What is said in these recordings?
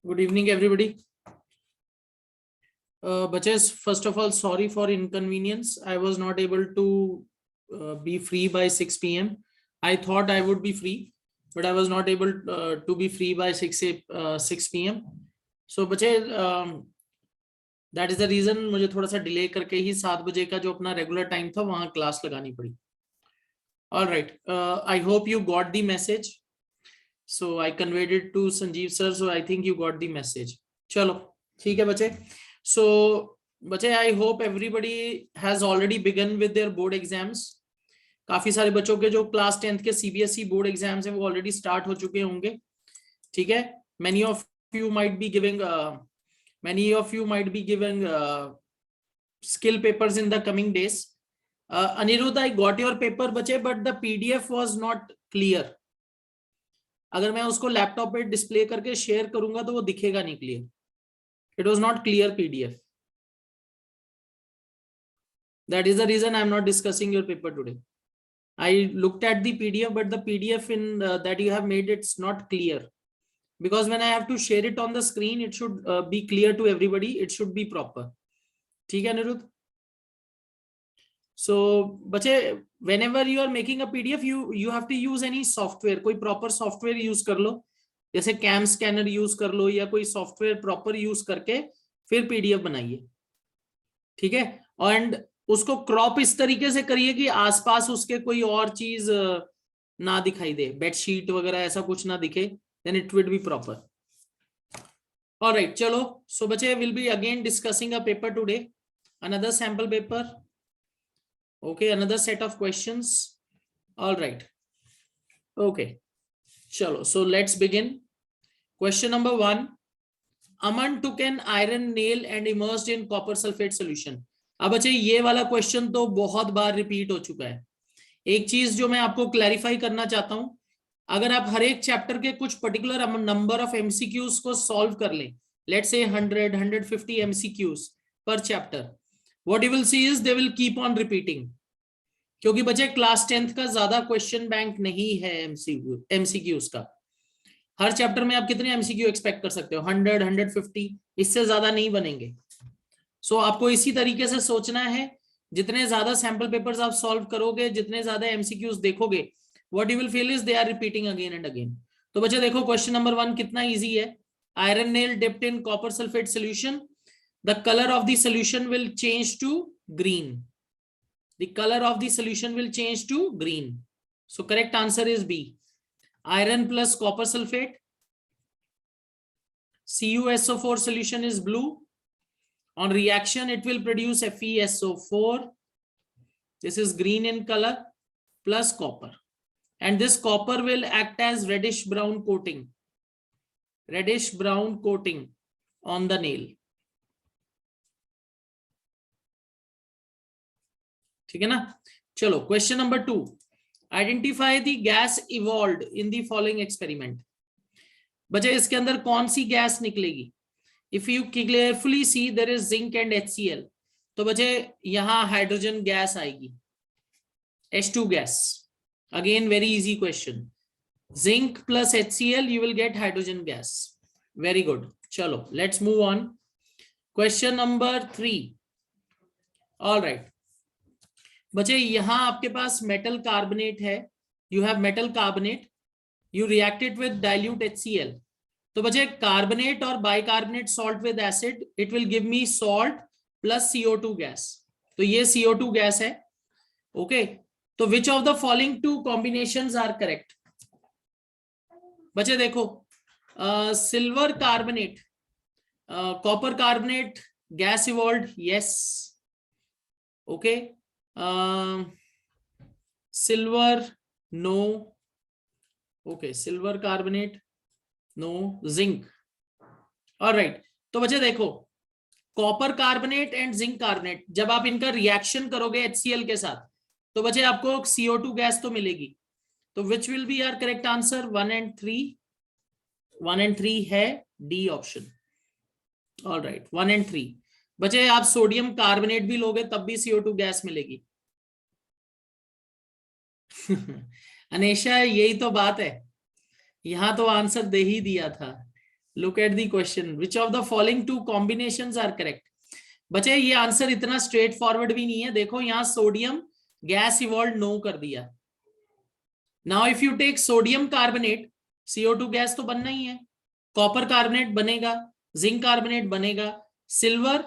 Good evening, everybody. Bachas, first of all, sorry for inconvenience. I was not able to be free by 6 p.m. I thought I would be free, but I was not able to be free by 6 p.m. So, बच्चे, that is the reason मुझे थोड़ा सा delay करके ही 7 बजे का जो अपना regular time था वहां क्लास लगानी पड़ी. All right. I hope you got the message. So I conveyed it to Sanjeev sir. So I think you got the message. चलो ठीक है बच्चे. So बच्चे, I hope everybody has already begun with their board exams. काफी सारे बच्चों के जो क्लास 10th के CBSE बोर्ड एग्जाम्स हैं वो ऑलरेडी स्टार्ट हो चुके होंगे. ठीक है. Many of you might be giving skill papers in the coming days. Anirudh, I got your paper बच्चे, but the PDF was not clear. अगर मैं उसको लैपटॉप पे डिस्प्ले करके शेयर करूंगा तो वो दिखेगा नहीं clear. It was not clear PDF. That is the reason I am not discussing your paper today. I looked at the PDF, but the PDF in that you have made it's not clear, because when I have to share it on the screen it should be clear to everybody. It should be proper. ठीक है Anirudh. So बच्चे, whenever you are making a PDF, you have to use any software. कोई proper software use कर लो, जैसे cam scanner use कर लो या कोई software proper use करके फिर PDF बनाइए. ठीक है. एंड उसको क्रॉप इस तरीके से करिए कि आसपास उसके कोई और चीज ना दिखाई दे, बेडशीट वगैरह ऐसा कुछ ना दिखे. Then it will be proper. All right, चलो. सो बच्चे, will be again discussing a paper today, another sample paper. Okay, another set of questions. All right. Okay. Chalo. So let's begin. Question number 1. Aman took an iron nail and immersed in copper sulfate solution. अब बच्चे ये वाला question तो बहुत बार repeat हो चुका है. एक चीज जो मैं आपको क्लैरिफाई करना चाहता हूं, अगर आप हर एक चैप्टर के कुछ पर्टिकुलर नंबर ऑफ MCQs को सॉल्व कर लें, लेट्स से 100-150 MCQs पर chapter, what you will see is they will keep on repeating. क्योंकि बच्चे क्लास 10th का ज्यादा क्वेश्चन बैंक नहीं है MCQs का. हर चैप्टर में आप कितने MCQ एक्सपेक्ट कर सकते हो? 100-150, इससे ज्यादा नहीं बनेंगे. सो आपको इसी तरीके से सोचना है. जितने ज्यादा सैंपल पेपर्स आप सॉल्व करोगे, जितने ज्यादा MCQs देखोगे, what you will feel is they are repeating again and again. तो बच्चे देखो, क्वेश्चन नंबर 1 कितना इजी है. Iron nail dipped in copper sulfate solution. The color of the solution will change to green. The color of the solution will change to green. So correct answer is B. Iron plus copper sulfate. CuSO4 solution is blue. On reaction, it will produce FeSO4. This is green in color, plus copper. And this copper will act as reddish brown coating. Reddish brown coating on the nail. ठीक है ना. चलो, question number 2. Identify the gas evolved in the following experiment. बच्चे, इसके अंदर कौन सी gas निकलेगी? If you carefully see, there is zinc and HCl. तो बच्चे यहां हाइड्रोजन गैस आएगी, H2 gas. Again very easy question. Zinc plus HCl, you will get hydrogen gas. Very good. चलो, let's move on. Question number 3. All right. बच्चे, यहां आपके पास metal carbonate है. You have metal carbonate, you react it with dilute HCl. तो बच्चे, carbonate और bicarbonate salt with acid, it will give me salt plus CO2 gas. तो ये CO2 गैस है. ओके. तो which of the following 2 combinations are correct? बच्चे देखो, silver carbonate, copper carbonate, gas evolved, yes. Okay. Silver, no. Okay, silver carbonate, no. Zinc. All right. तो बच्चे देखो, copper carbonate and zinc carbonate, जब आप इनका रिएक्शन करोगे HCl के साथ, तो बच्चे आपको CO2 गैस तो मिलेगी. तो which will be our correct answer? 1 and 3. 1 and 3 है D option. All right, 1 and 3. बच्चे, आप सोडियम कार्बोनेट भी लोगे तब भी CO2 गैस मिलेगी. अनेशा, यही तो बात है. यहां तो आंसर दे ही दिया था, look at the question, which of the following two combinations are correct. बच्चे ये आंसर इतना स्ट्रेट फॉरवर्ड भी नहीं है, देखो यहाँ सोडियम गैस इवॉल्व नो कर दिया। Now if you take sodium carbonate, CO2 gas तो बनना ही है, कॉपर कार्बोनेट बनेगा, जिंक कार्बोनेट बनेगा, सिल्वर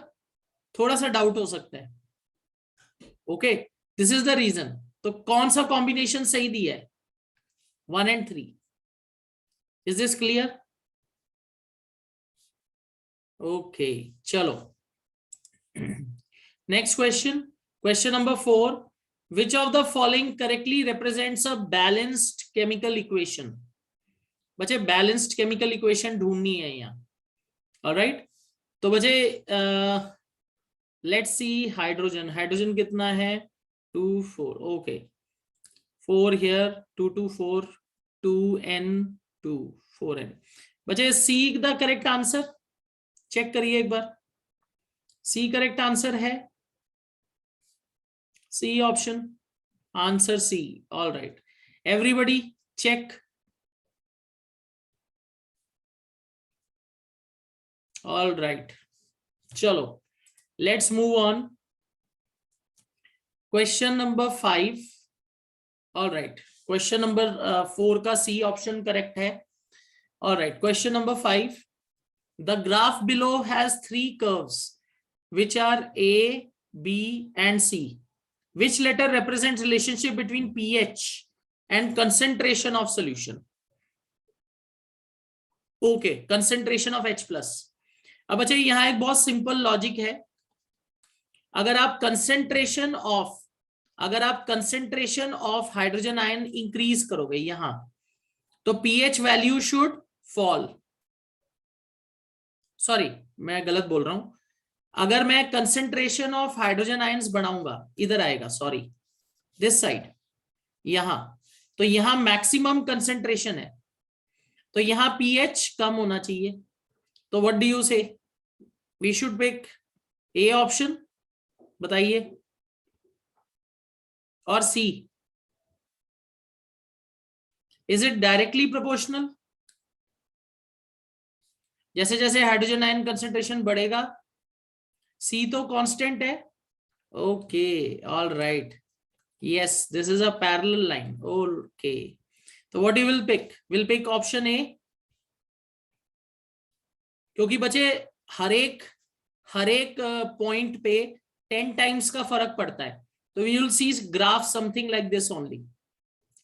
थोड़ा सा डाउट हो सकता है। Okay, this is the reason. तो कौन सा कॉम्बिनेशन सही दिया है? 1 and 3। Is this clear? Okay, चलो next question, question number 4, which of the following correctly represents a balanced chemical equation। बच्चे बैलेंस्ड केमिकल इक्वेशन ढूंढनी है यहाँ। ऑलराइट, तो बच्चे लेट्स सी हाइड्रोजन, हाइड्रोजन कितना है 2 4, ओके 4 हियर 2 2 4 2n2 4n। बच्चे see the correct answer, check करिए एक बार, सी करेक्ट आंसर है, C option, answer C. All right, everybody check. All right, चलो let's move on. Question number 5। All right, question number 4 का C option correct है। All right, question number 5, the graph below has 3 curves which are A, B and C. Which letter represents relationship between pH and concentration of solution? Okay, concentration of H plus। अब अच्छा यहां एक बहुत simple logic है, अगर आप concentration of hydrogen ion increase करोगे यहां, तो pH value should fall. Sorry, मैं गलत बोल रहा हूं, अगर मैं कंसेंट्रेशन ऑफ हाइड्रोजन आयंस बढ़ाऊंगा, इधर आएगा, सॉरी दिस साइड, यहां, तो यहां मैक्सिमम कंसेंट्रेशन है, तो यहां pH कम होना चाहिए। तो what do you say, we should pick a option, बताइए, और C. Is it directly proportional? जैसे जैसे हाइड्रोजन आयन कंसेंट्रेशन बढ़ेगा, सी तो कांस्टेंट है। Okay, all right, yes this is a parallel line. Okay, तो what you will pick? Will pick option A, क्योंकि बच्चे हर एक पॉइंट पे 10 टाइम्स का फर्क पड़ता है, तो we will see graph something like this only.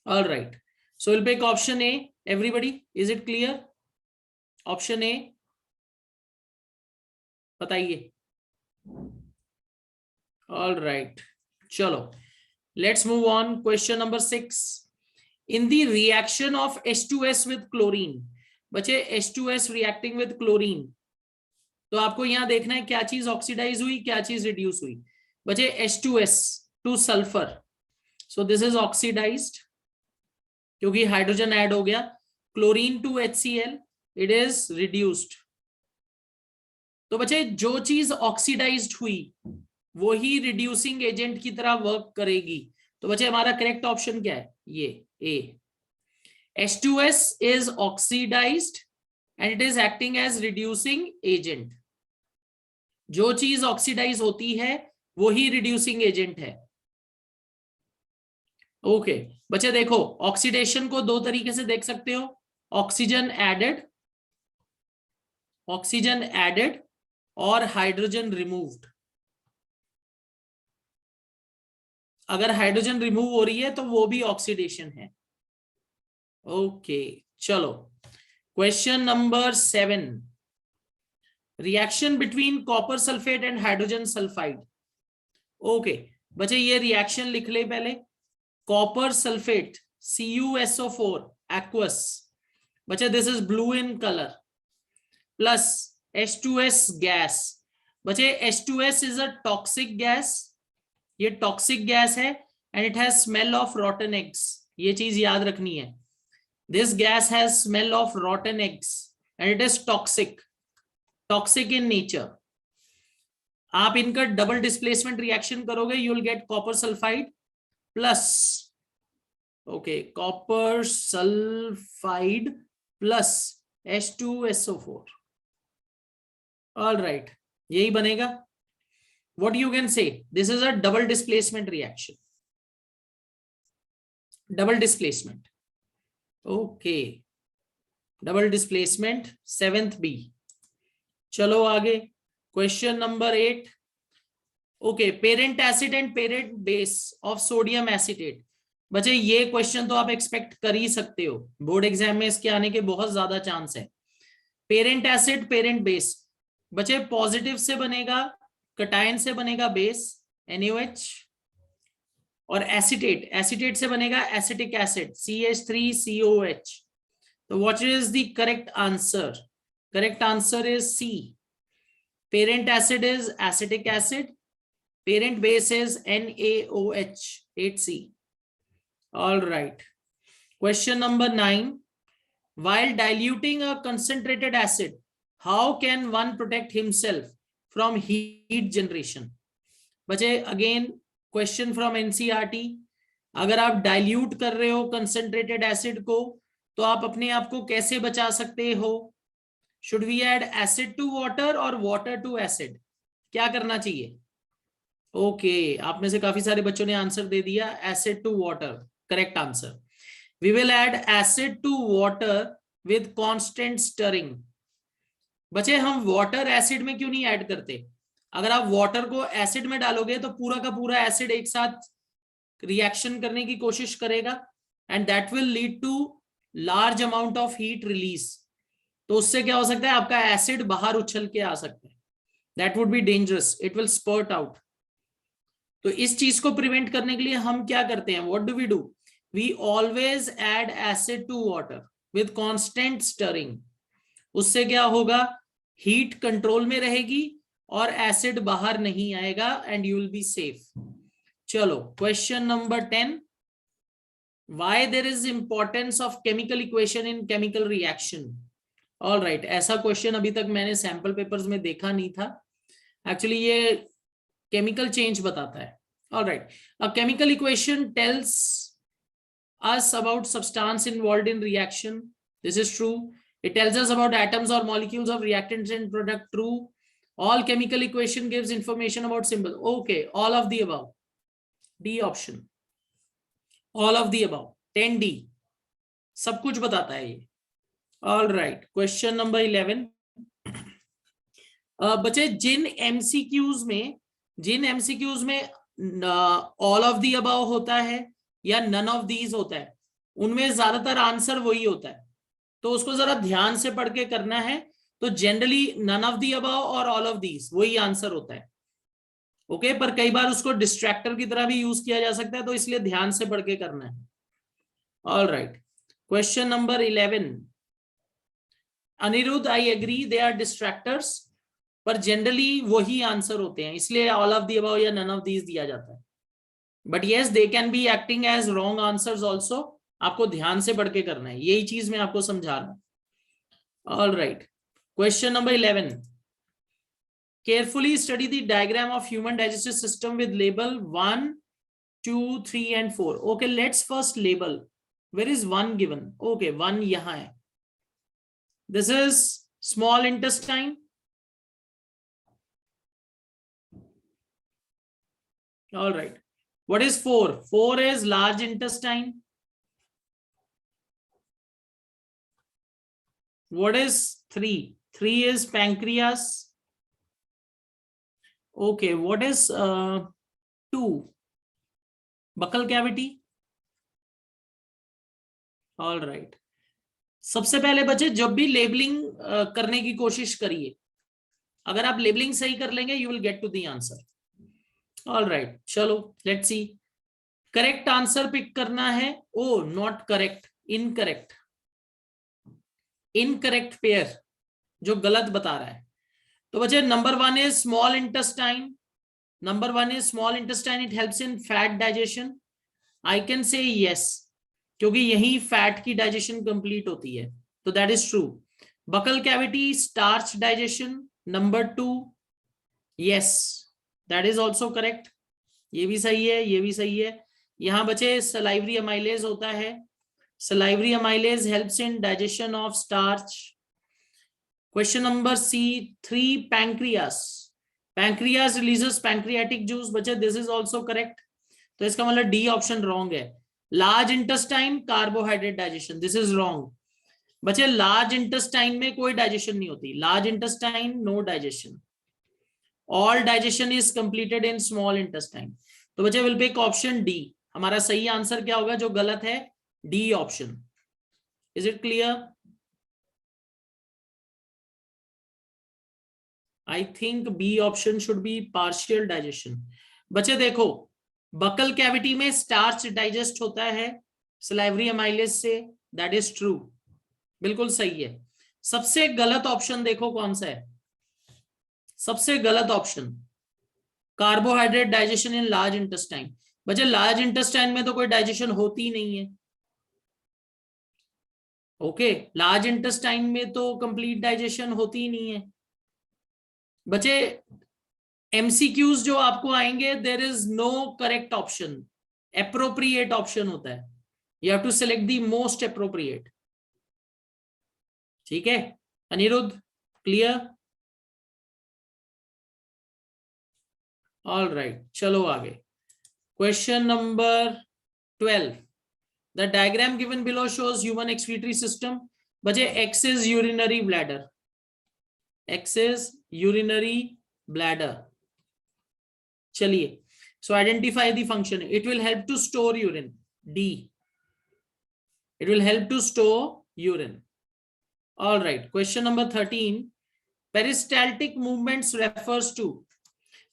All right, so will pick option A. Everybody, is it clear? Option A बताइए। ऑल राइट, चलो let's move on. Question number 6, in the reaction of H2S with chlorine. बच्चे H2S reacting with chlorine, तो आपको यहां देखना है क्या चीज ऑक्सीडाइज हुई, क्या चीज रिड्यूस हुई। बच्चे H2S to sulphur, so this is oxidised क्योंकि हाइड्रोजन ऐड हो गया। Chlorine to HCl, it is reduced. तो बच्चे जो चीज ऑक्सीडाइज्ड हुई वो ही रिड्यूसिंग एजेंट की तरह वर्क करेगी, तो बच्चे हमारा करेक्ट ऑप्शन क्या है? ये ए। H2S is oxidized and it is acting as reducing agent। जो चीज ऑक्सीडाइज होती है वो ही रिड्यूसिंग एजेंट है। ओके बच्चे देखो, ऑक्सीडेशन को दो तरीके से देख सकते हो, ऑक्सीजन एडेड और हाइड्रोजन रिमूव्ड। अगर हाइड्रोजन रिमूव हो रही है तो वो भी ऑक्सीडेशन है। ओके चलो, question number 7, reaction between copper sulphate and hydrogen sulphide. Okay बच्चे ये रिएक्शन लिख ले पहले, कॉपर सल्फेट CuSO4 aqueous, बच्चे this is blue in colour, plus H2S gas. बच्चे H2S is a toxic gas, ये टॉक्सिक गैस है and it has smell of रॉटन eggs. ये चीज याद रखनी है, this gas has smell of रॉटन eggs and it is toxic in nature. आप इनका डबल डिस्प्लेसमेंट रिएक्शन करोगे, you will gate copper sulphide plus, okay copper sulphide plus H2SO4. All right, यही बनेगा. What you can say? This is a double displacement reaction. Double displacement. Okay. Double displacement, 7th B. चलो आगे. Question number 8. Okay, parent acid and parent base of sodium acetate. बच्चे ये question तो आप expect कर ही सकते हो, बोर्ड एग्जाम में इसके आने के बहुत ज्यादा चांस है. Parent acid parent base. बच्चे पॉजिटिव से बनेगा, कटायन से बनेगा बेस NaOH, और एसिटेट, एसिटेट से बनेगा एसिटिक एसिड CH3COH. तो what is the correct answer? Correct answer is C. Parent acid is acetic acid, parent base is NaOH 8C. All right. Question number 9. While diluting a concentrated acid, how can one protect himself from heat generation? बच्चे again question from NCERT. अगर आप dilute कर रहे हो concentrated acid को, तो आप अपने आप को कैसे बचा सकते हो? Should we add acid to water or water to acid? क्या करना चाहिए? ओके, आप में से काफी सारे बच्चों ने आंसर दे दिया, acid to water. Correct answer. We will add acid to water with constant stirring. बच्चे हम वाटर एसिड में क्यों नहीं ऐड करते? अगर आप वाटर को एसिड में डालोगे तो पूरा का पूरा एसिड एक साथ रिएक्शन करने की कोशिश करेगा, and that will lead to large amount of heat release. तो उससे क्या हो सकता है? आपका एसिड बाहर उछल के आ सकता है. That would be dangerous. It will spurt out. तो इस चीज को प्रिवेंट करने के लिए हम क्या करते हैं? What do we do? We always add acid to water with constant stirring. उससे क्या होगा? हीट कंट्रोल में रहेगी और एसिड बाहर नहीं आएगा, and you will be safe. चलो, question number 10. Why there is importance of chemical equation in chemical reaction? All right, ऐसा क्वेश्चन अभी तक मैंने सैंपल पेपर्स में देखा नहीं था. एक्चुअली ये केमिकल चेंज बताता है. All right, a chemical equation tells us about substance involved in reaction. This is true. It tells us about atoms or molecules of reactants and product. True. All chemical equation gives information about symbol. Okay, all of the above. D option. All of the above. 10D. सब कुछ बताता है ये. All right. Question number 11. बच्चे जिन MCQs में all of the above होता है या नन ऑफ दीज होता है, उनमें ज्यादातर आंसर वही होता है. तो उसको जरा ध्यान से पढ़ के करना है. तो generally none of the above और ऑल ऑफ दीज वही आंसर होता है. ओके, पर कई बार उसको डिस्ट्रैक्टर की तरह भी यूज किया जा सकता है, तो इसलिए ध्यान से पढ़ के करना है. All right, question number 11. Anirudh, I agree they are distractors, पर जनरली वही आंसर होते हैं, इसलिए ऑल ऑफ द अबव या नन ऑफ दीज दिया जाता है. But yes, they can be acting as wrong answers also. आपको ध्यान से पढ़ के करना है, यही चीज मैं आपको समझा रहा हूं. All right, question number 11. Carefully study the diagram of human digestive system with label 1, 2, 3 and 4. Okay, let's first label. Where is 1 given? Okay, 1 यहां है. This is small intestine. All right. What is 4? 4 is large intestine. What is 3? 3 is pancreas. Okay. What is 2? Buccal cavity. All right. सबसे पहले बच्चे जब भी labelling करने की कोशिश करिए, अगर आप लेबलिंग सही कर लेंगे, you will get to the answer. All right, चलो let's see. Correct answer pick करना है. Oh not correct, incorrect. Incorrect pair जो गलत बता रहा है. तो बच्चे number 1 is small intestine. Number 1 is small intestine. It helps in fat digestion. I can say yes, क्योंकि यही फैट की डाइजेशन कंप्लीट होती है, तो that is true. Buccal cavity, starch digestion. Number 2, yes, that is also correct. ये भी सही है, ये भी सही है. यहां बचे सलाइवरी अमाइलेज होता है. Salivary amylase helps in digestion of starch. Question number C3, pancreas. Pancreas releases pancreatic juice. बच्चे दिस इज ऑल्सो करेक्ट, तो इसका मतलब डी ऑप्शन रॉन्ग है। Large intestine carbohydrate digestion, this is wrong. बच्चे large intestine में कोई digestion नहीं होती, large intestine no digestion, all digestion is completed in small intestine. तो बच्चे विल पिक ऑप्शन डी। हमारा सही आंसर क्या होगा, जो गलत है D option. Is it clear? I think B option should be partial digestion. बच्चे देखो, बकल कैविटी में स्टार्च डाइजेस्ट होता है सलाइवरी अमाइलेज से, दैट इज ट्रू, बिल्कुल सही है। सबसे गलत ऑप्शन देखो कौन सा है, सबसे गलत option carbohydrate digestion in large intestine. बच्चे लार्ज इंटेस्टाइन में तो कोई डाइजेशन होती नहीं है। ओके, लार्ज इंटेस्टाइन में तो कंप्लीट डाइजेशन होती ही नहीं है। बच्चे एमसीक्यूज जो आपको आएंगे, there is no correct option, appropriate option होता है, you have to select the most appropriate. ठीक है अनिरुद्ध, क्लियर? ऑल राइट, चलो आगे। Question number 12, the diagram given below shows human excretory system. बच्चे X is urinary bladder, X is urinary bladder. चलिए, so identify the function. It will help to store urine, D, it will help to store urine. All right, question number 13, peristaltic movements refers to.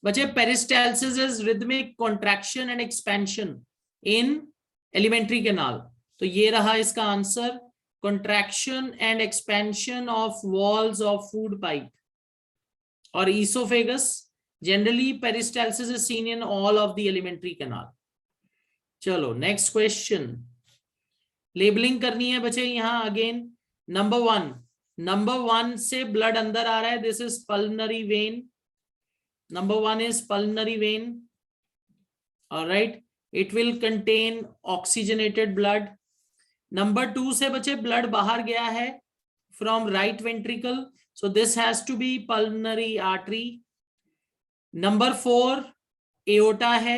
बच्चे peristalsis is rhythmic contraction and expansion in alimentary canal, तो ये रहा इसका answer, contraction and expansion of walls of food pipe और oesophagus. Generally peristalsis is seen in all of the alimentary canal. चलो next question, labelling करनी है बच्चे यहां अगेन। नंबर वन से ब्लड अंदर आ रहा है, this is pulmonary vein, number 1 is pulmonary vein. All right, it will contain oxygenated blood. Number 2 से बच्चे ब्लड बाहर गया है from right ventricle, so this has to be pulmonary artery. Number 4 aorta है,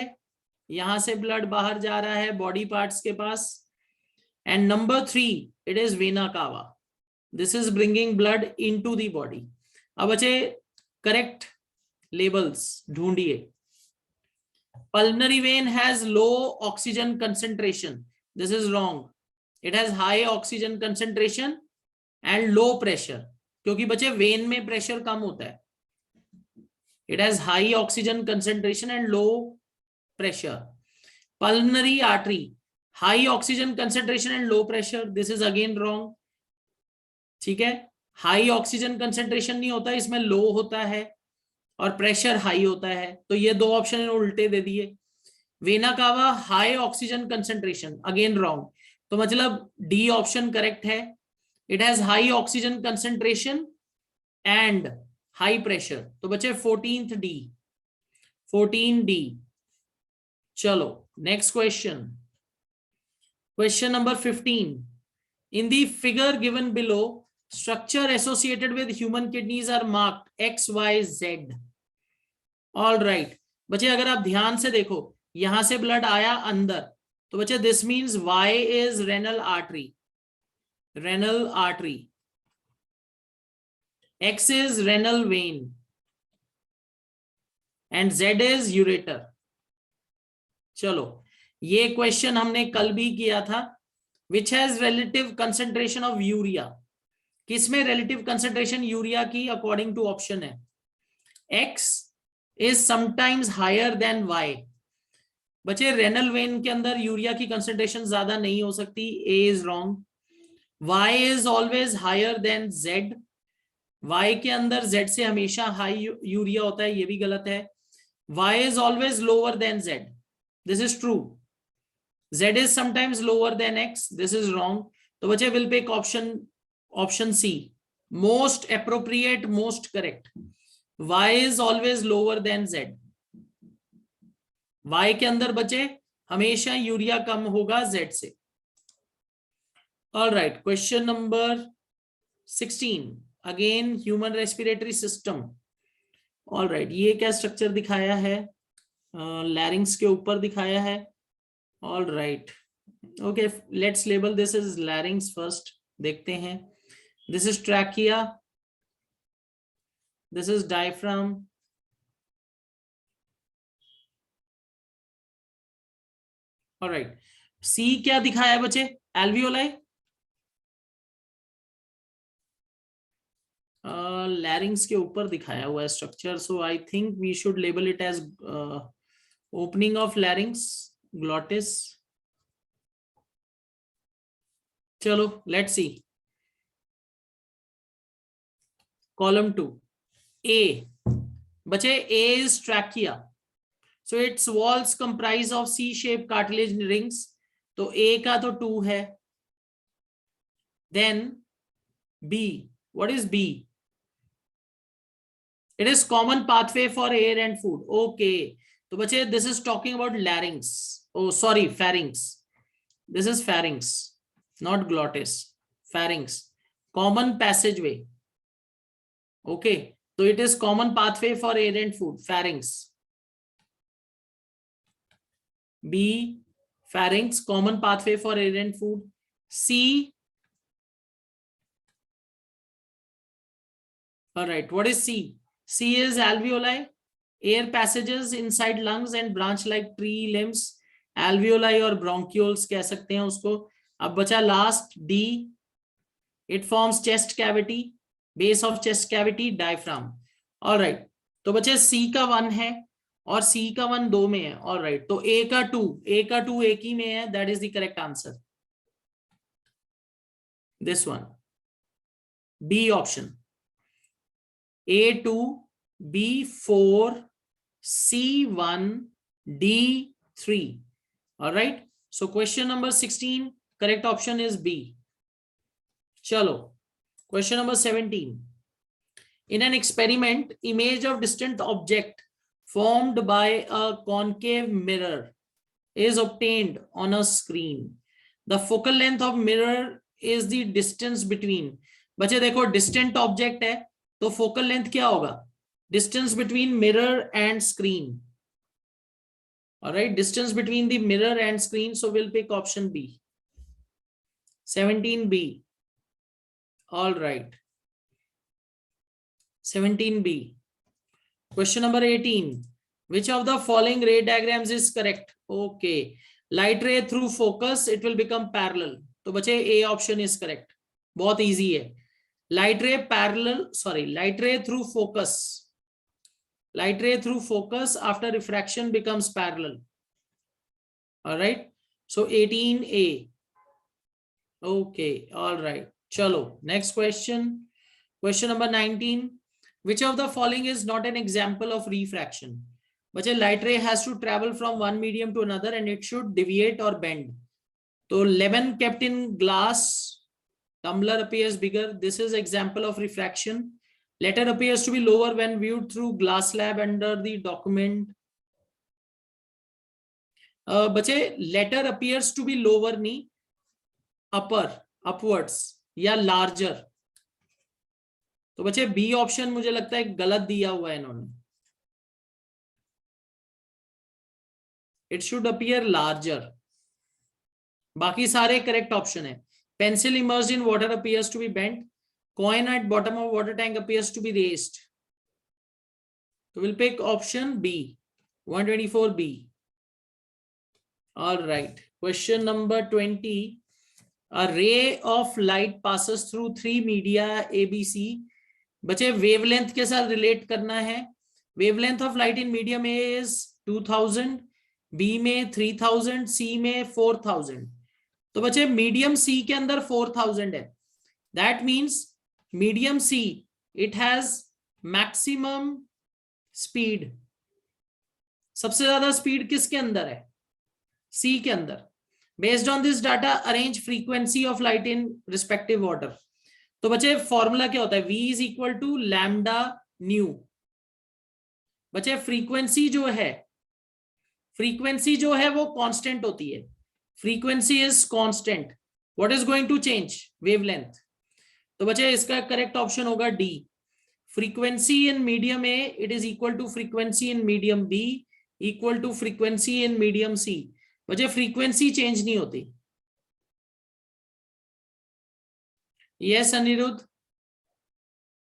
यहां से ब्लड बाहर जा रहा है बॉडी पार्ट्स के पास. And number 3 it is vena cava, this is bringing blood into the body. अब बच्चे करेक्ट लेबल्स ढूंढिए. Pulmonary vein has low oxygen concentration, this is wrong. It has high oxygen concentration and low pressure, क्योंकि बच्चे when में pressure कम होता है. It has high oxygen concentration and low pressure. Pulmonary artery, high oxygen concentration and low pressure, this is again wrong. ठीक है, high oxygen concentration नहीं होता, इसमें लो होता है और प्रेशर हाई होता है, तो ये दो ऑप्शन उल्टे दे दिए. Vena cava high oxygen concentration, again wrong, तो मतलब डी ऑप्शन करेक्ट है. It has high oxygen concentration and high pressure, तो बच्चे 14th डी, 14D. चलो next question, question number 15. In the figure given below, structure associated with human kidneys are marked X, Y, Z. All right. बच्चे अगर आप ध्यान से देखो, यहां से ब्लड आया अंदर, तो बच्चे this means Y is renal artery, renal artery. X is renal vein and Z is ureter. चलो ये क्वेश्चन हमने कल भी किया था. Which has relative concentration of urea? किसमें relative concentration यूरिया की according to option है? X is sometimes higher than Y. बच्चे रेनल वेन के अंदर यूरिया की concentration ज्यादा नहीं हो सकती, A is wrong. Y is always higher than Z. Y के अंदर Z से हमेशा हाई यूरिया होता है, ये भी गलत है. Y is always lower than Z. This is true. Z is sometimes lower than X. This is wrong. तो बच्चे will pick option C. Most appropriate, most correct. Y is always lower than Z. Y के अंदर बच्चे हमेशा urea कम होगा Z से. All right. Question number 16. Again human respiratory system. All right, ये क्या स्ट्रक्चर दिखाया है, लैरिंग्स के ऊपर दिखाया है। All right, okay, let's label this is larynx first, देखते हैं। This is trachea, this is diaphragm, all right. C क्या दिखाया है बच्चे, एल्वियोलाई, लैरिंग्स के ऊपर दिखाया हुआ है structure, so I think we should label it as opening of larynx, glottis. चलो लेट्स सी, कॉलम 2 ए, बचे A is trachea, so its walls comprise of C shape cartilage rings, तो ए का तो 2 है। Then B, what is B, it is common pathway for air and food, okay. तो बचे this is talking about larynx, oh sorry pharynx, this is pharynx not glottis, pharynx, common passageway, okay. तो it is common pathway for air and food, pharynx. B, pharynx, common pathway for air and food. C, all right, what is C? C is alveoli, air passages inside lungs and branch like tree limbs, alveoli और bronchioles कह सकते हैं उसको। अब बचा last D, it forms chest cavity, base of chest cavity, diaphragm, all right। तो बचे C का 1 है और C का 1 2 में है, ऑल राइट। तो A का 2, A का 2 एक ही में है, that is the correct answer, this one, B option, A2, B4, C1, D3, all right। So question number 16, correct option is B। चलो question number 17, in an experiment, image of distant object formed by a concave mirror is obtained on a screen. The focal length of mirror is the distance between, बच्चे देखो distant object है तो focal length क्या होगा, distance between mirror and screen, all right, distance between the mirror and screen, so we'll pick option B, 17B, all right, 17B। Question number 18, which of the following ray diagrams is correct, okay, light ray through focus, it will become parallel, तो बचे A option is correct, बहुत easy है। light ray parallel, sorry, light ray through focus, light ray through focus after refraction becomes parallel, all right, so 18A, okay, all right। chalo next question, question number 19, which of the following is not an example of refraction, बच्चे light ray has to travel from one medium to another and it should deviate or bend, तो lemon kept in glass, tumbler appears bigger, this is example of refraction, letter appears to be lower when viewed through glass slab under the document, बच्चे letter appears to be lower नहीं, upper, upwards या larger, तो बच्चे B option मुझे लगता है गलत दिया हुआ है इन्होंने, इट शुड अपीयर लार्जर, बाकी सारे करेक्ट ऑप्शन है। Pencil immersed in water appears to be bent, coin at bottom of water tank appears to be raised, तो will pick option B, 124B, all right। question number 20, a ray of light passes through 3 media ABC, बच्चे wavelength के साथ relate करना है, wavelength of light in medium A is 2000, B में 3000, सी में 4000, तो बच्चे मीडियम सी के अंदर 4000 है, that means medium C it has maximum speed, सबसे ज्यादा स्पीड किसके अंदर है, सी के अंदर। Based on this data arrange frequency of light in respective order, तो बच्चे फॉर्मूला क्या होता है, V is equal to lambda nu, बच्चे फ्रीक्वेंसी जो है वो कांस्टेंट होती है, frequency is constant, what is going to change, wavelength, तो बच्चे इसका करेक्ट ऑप्शन होगा D. Frequency in medium A it is equal to frequency in medium B equal to frequency in medium C. बच्चे frequency change नहीं होती। Yes Anirudh,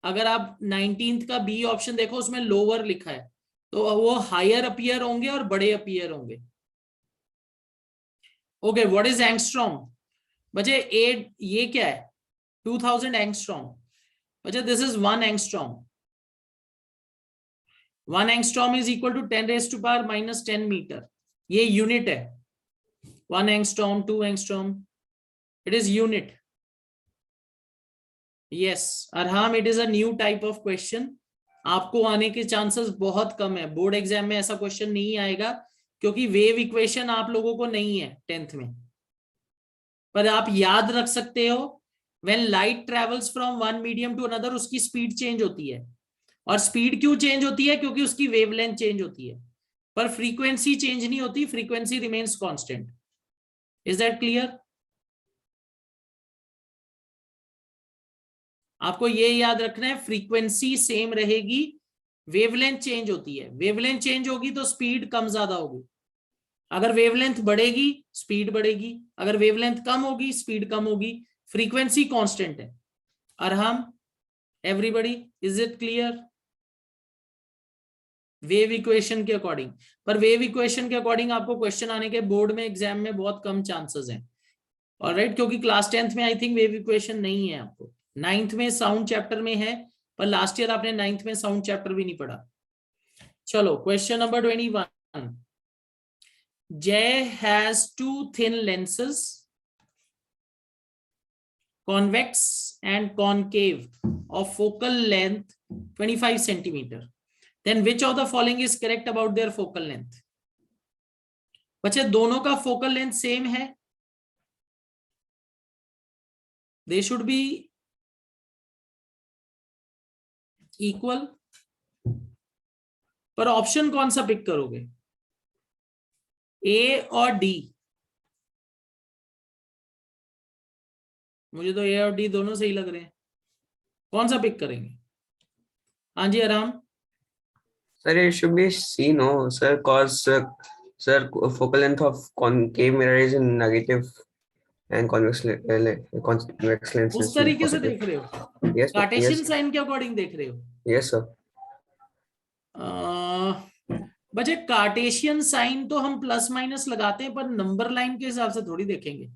अगर आप 19th का बी ऑप्शन देखो उसमें लोअर लिखा है, तो वो हायर अपीयर होंगे और बड़े अपीयर होंगे। Okay, what is angstrom? बच्चे ये क्या है? 2000 एंगस्ट्रॉम। बच्चे this is 1 angstrom. 1 angstrom is equal to 10⁻⁻10 metre. ये यूनिट है। 1 angstrom, 2 angstrom, it is unit. Yes Arham, it is a new type of question. आपको आने के चांसेस बहुत कम है। बोर्ड एग्जाम में ऐसा क्वेश्चन नहीं आएगा क्योंकि वेव इक्वेशन आप लोगों को नहीं है 10th में। पर आप याद रख सकते हो, when light travels from one medium to another उसकी स्पीड चेंज होती है। और स्पीड क्यों चेंज होती है? क्योंकि उसकी वेवलेंथ चेंज होती है। पर फ्रीक्वेंसी चेंज नहीं होती, frequency remains constant. Is that clear? आपको ये याद रखना है, फ्रीक्वेंसी सेम रहेगी, वेवलेंथ चेंज होती है। वेवलेंथ चेंज होगी तो स्पीड कम ज्यादा होगी। अगर वेवलेंथ बढ़ेगी स्पीड बढ़ेगी, अगर वेवलेंथ कम होगी स्पीड कम होगी। फ्रीक्वेंसी कांस्टेंट है। Arham, everybody, is it clear? Wave equation के अकॉर्डिंग। पर वेव इक्वेशन के अकॉर्डिंग आपको क्वेश्चन आने के बोर्ड में एग्जाम में बहुत कम चांसेस हैं। ऑलराइट, क्योंकि क्लास 10th में आई थिंक वेव इक्वेशन नहीं है आपको। 9th में साउंड चैप्टर में है, पर लास्ट ईयर आपने 9th में साउंड चैप्टर भी नहीं पढ़ा। चलो question number 21। Jay has 2 thin lenses, convex and concave, of focal length 25 centimeter. Then which of the following is correct about their focal length? बच्चे दोनों का फोकल लेंथ सेम है, they should be equal। पर option कौन सा pick करोगे, ए और D? मुझे तो ए और डी दोनों सही लग रहे हैं, कौन सा पिक करेंगे? हाँ जी आराम। Sir, it should be C, no, sir, cause sir, focal length of concave mirror is in negative and convex lens उस is in तरीके से positive. देख रहे हो? Yes, sir. Cartesian Yes, sign के अकॉर्डिंग देख रहे हो? yes, sir. बच्चे कार्टेशियन साइन तो हम प्लस माइनस लगाते हैं, पर नंबर लाइन के हिसाब से थोड़ी देखेंगे।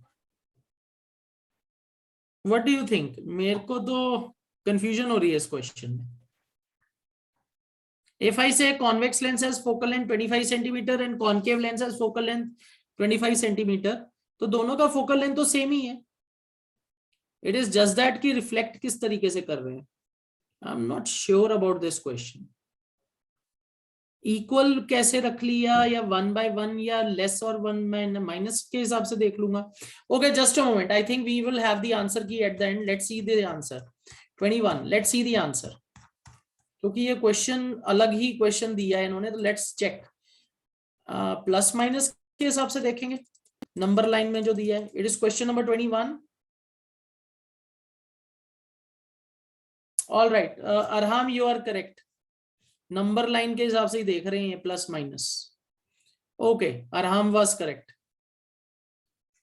What do you think? मेरे को तो कंफ्यूजन हो रही है इस क्वेश्चन में। If I say convex lens has focal length 25 centimeter and concave lens has focal length 25 centimeter, तो दोनों का फोकल लेंथ तो सेम ही है। इट इज जस्ट दैट कि रिफ्लेक्ट किस तरीके से कर रहे हैं। आई am not sure about this question. Equal कैसे रख लिया, या 1/1, या लेस और 1 माइनस के हिसाब से देख लूंगा। Okay, just a moment, I think we will have the answer key at the end. Let's see the answer 21। Let's see the answer, क्योंकि ये क्वेश्चन अलग ही क्वेश्चन दिया है इन्होंने, तो लेट्स चेक। प्लस माइनस के हिसाब से देखेंगे नंबर लाइन में जो दिया है। It is question number 21। All right Arham, you are correct. Number line के हिसाब से ही देख रहे हैं plus minus. Okay, Arham was correct.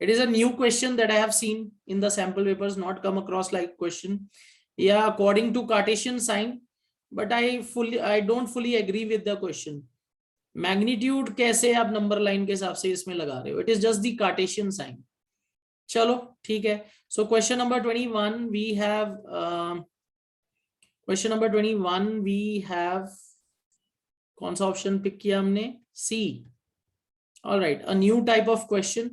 It is a new question that I have seen in the sample papers, not come across like question. Yeah, according to Cartesian sign, but I don't fully agree with the question. Magnitude कैसे आप number line के हिसाब से इसमें लगा रहे हो? It is just the Cartesian sign. चलो ठीक है। So question number 21 we have question number 21 we have कौन सा ऑप्शन पिक किया हमने? C. All right, a new type of question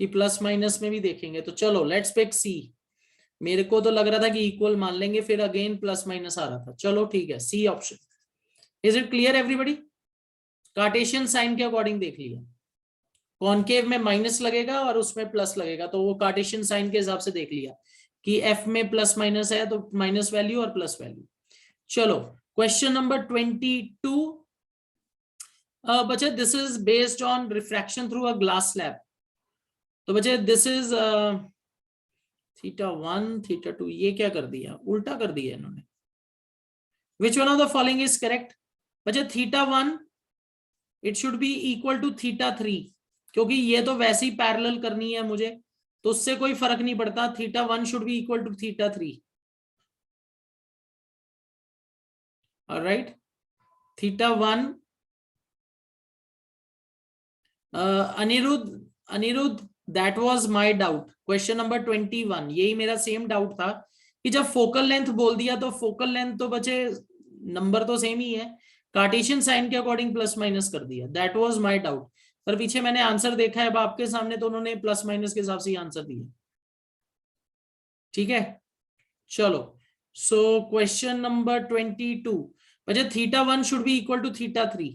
कि प्लस माइनस में भी देखेंगे। तो चलो लेट्स पिक सी। मेरे को तो लग रहा था कि इक्वल मान लेंगे, फिर अगेन प्लस माइनस आ रहा था। चलो ठीक है, C option. Is it clear everybody? Cartesian sign के अकॉर्डिंग देख लिया, कॉनकेव में माइनस लगेगा और उसमें प्लस लगेगा, तो वो कार्टेशियन साइन के हिसाब से देख लिया कि एफ में प्लस माइनस है तो माइनस वैल्यू और प्लस वैल्यू। चलो क्वेश्चन नंबर 22 बच्चे, this is based on refraction through a glass slab. तो बच्चे दिस इज θ1 θ2, ये क्या कर दिया, उल्टा कर दिया इन्होंने। Which one of the following is correct? बच्चे θ1 it should be equal to θ3, क्योंकि ये तो वैसे ही पैरेलल करनी है मुझे, तो उससे कोई फर्क नहीं पड़ता। θ1 should be equal to θ3। All right, θ1 Anirudh that was my doubt. Question number 21, यही मेरा सेम डाउट था कि जब फोकल लेंथ बोल दिया तो फोकल लेंथ तो बचे नंबर तो सेम ही है, कार्टेशियन साइन के अकॉर्डिंग प्लस माइनस कर दिया। दैट वाज माय डाउट, पर पीछे मैंने आंसर देखा है अब आपके सामने, तो उन्होंने प्लस माइनस के हिसाब से ही आंसर दिया। ठीक है, चलो। सो क्वेश्चन नंबर 22, बच्चे θ1 should be equal to θ3।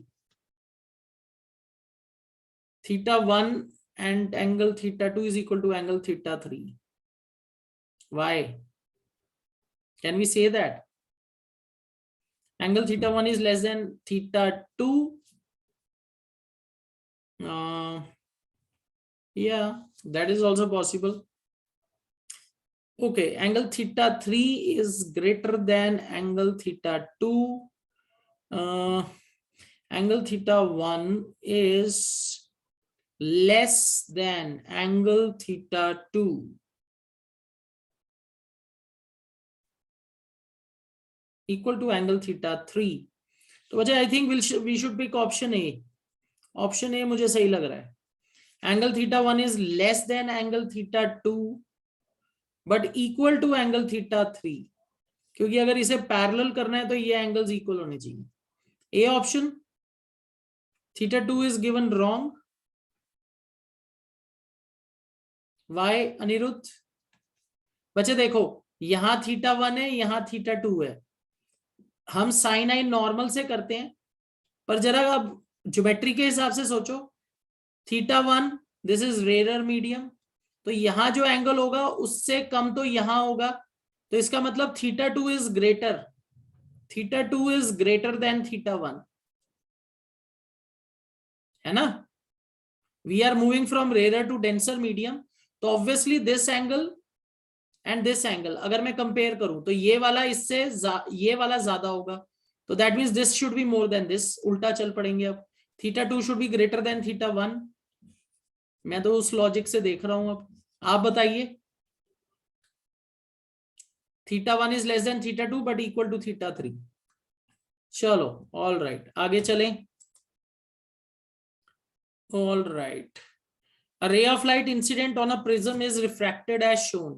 θ1 and angle θ2 is equal to angle θ3. Why? Can we say that angle θ1 is less than θ2? Yeah, that is also possible. Okay, angle θ3 is greater than angle θ2. Angle θ1 is less than angle θ2. Equal to angle θ3. तो वजह I think we should pick option A. Option A मुझे सही लग रहा है। Angle θ1 is less than angle θ2 but equal to angle θ3, क्योंकि अगर इसे पैरेलल करना है तो ये एंगल्स इक्वल होने चाहिए। A option, θ2 is given wrong. Why Anirudh? बच्चे देखो, यहां θ1 है, यहां θ2 है। हम साइन आई नॉर्मल से करते हैं, पर जरा अब ज्योमेट्री के हिसाब से सोचो। θ1 दिस इज रेयर मीडियम, तो यहां जो एंगल होगा उससे कम तो यहां होगा, तो इसका मतलब θ2 is greater, θ2 is greater than θ1, है ना। We are moving from rare to denser medium, तो obviously this angle and this angle अगर मैं कंपेयर करूं तो ये वाला इससे ये वाला ज्यादा होगा, तो that means this should be more than this. उल्टा चल पड़ेंगे अब, θ2 शुड बी ग्रेटर देन θ1। मैं तो उस लॉजिक से देख रहा हूं, अब आप बताइए। θ1 is less than θ2 but equal to θ3। चलो, ऑल राइट, आगे चलें। All right, a ray of light incident on a prism is refracted as shown.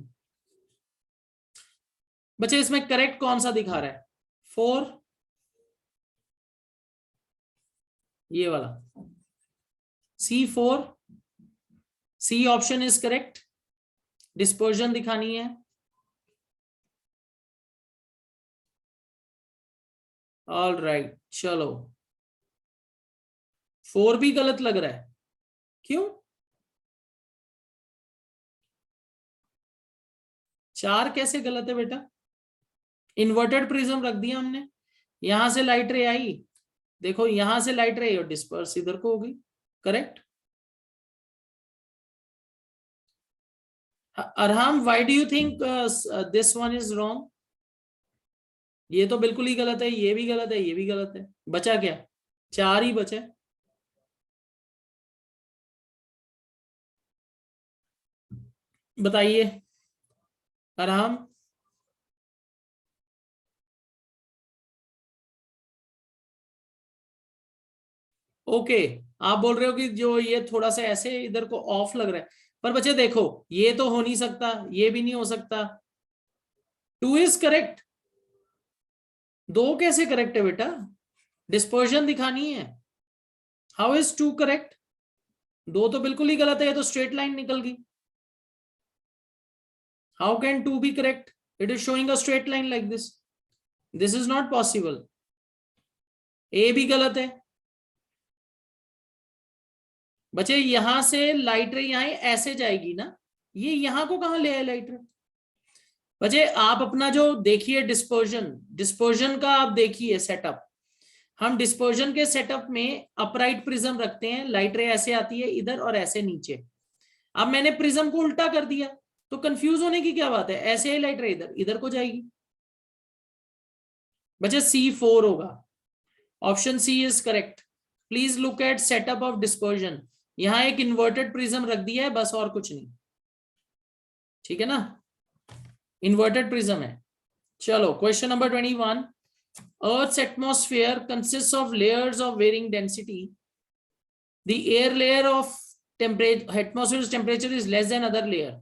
बच्चे इसमें करेक्ट कौन सा दिखा रहा है? 4, ये वाला C4, C option is correct. Dispersion दिखानी है। ऑल राइट, चलो 4 भी गलत लग रहा है, क्यों? 4 कैसे गलत है बेटा? इन्वर्टेड प्रिज्म रख दिया हमने, यहां से लाइट रे आई, देखो यहां से लाइट रे और डिस्पर्स इधर को हो गई, correct. Arham, why do you think this one is wrong? ये तो बिल्कुल ही गलत है, ये भी गलत है, ये भी गलत है। बचा क्या? 4 ही बचे। बताइए अरहम। ओके, आप बोल रहे हो कि जो ये थोड़ा सा ऐसे इधर को ऑफ लग रहा है, पर बच्चे देखो ये तो हो नहीं सकता, ये भी नहीं हो सकता। 2 इज करेक्ट। 2 कैसे करेक्ट है बेटा? डिस्पर्जन दिखानी है। How is 2 correct? 2 तो बिल्कुल ही गलत है, ये तो स्ट्रेट लाइन निकल गई। How can 2 be correct? It is showing a straight line like this, this is not possible. A भी गलत है। बच्चे यहां से लाइट रे यहां ऐसे जाएगी ना, ये यहां को कहां ले आए लाइट रे? बच्चे आप अपना जो देखिए डिस्पर्जन का आप देखिए सेटअप। हम डिस्पर्जन के सेटअप में अपराइट प्रिज्म रखते हैं, लाइट रे ऐसे आती है इधर और ऐसे नीचे। अब मैंने प्रिज्म को उल्टा कर दिया, तो कंफ्यूज होने की क्या बात है, ऐसे हाईलाइट रहे, इधर इधर को जाएगी। बच्चे C4 होगा, option C is correct. Please look at setup of dispersion. यहां एक इन्वर्टेड प्रिज्म रख दिया है बस, और कुछ नहीं, ठीक है ना, इन्वर्टेड प्रिज्म है। चलो question number 21, Earth's atmosphere consists of layers of varying density. The air layer of atmosphere's temperature is less than other layer.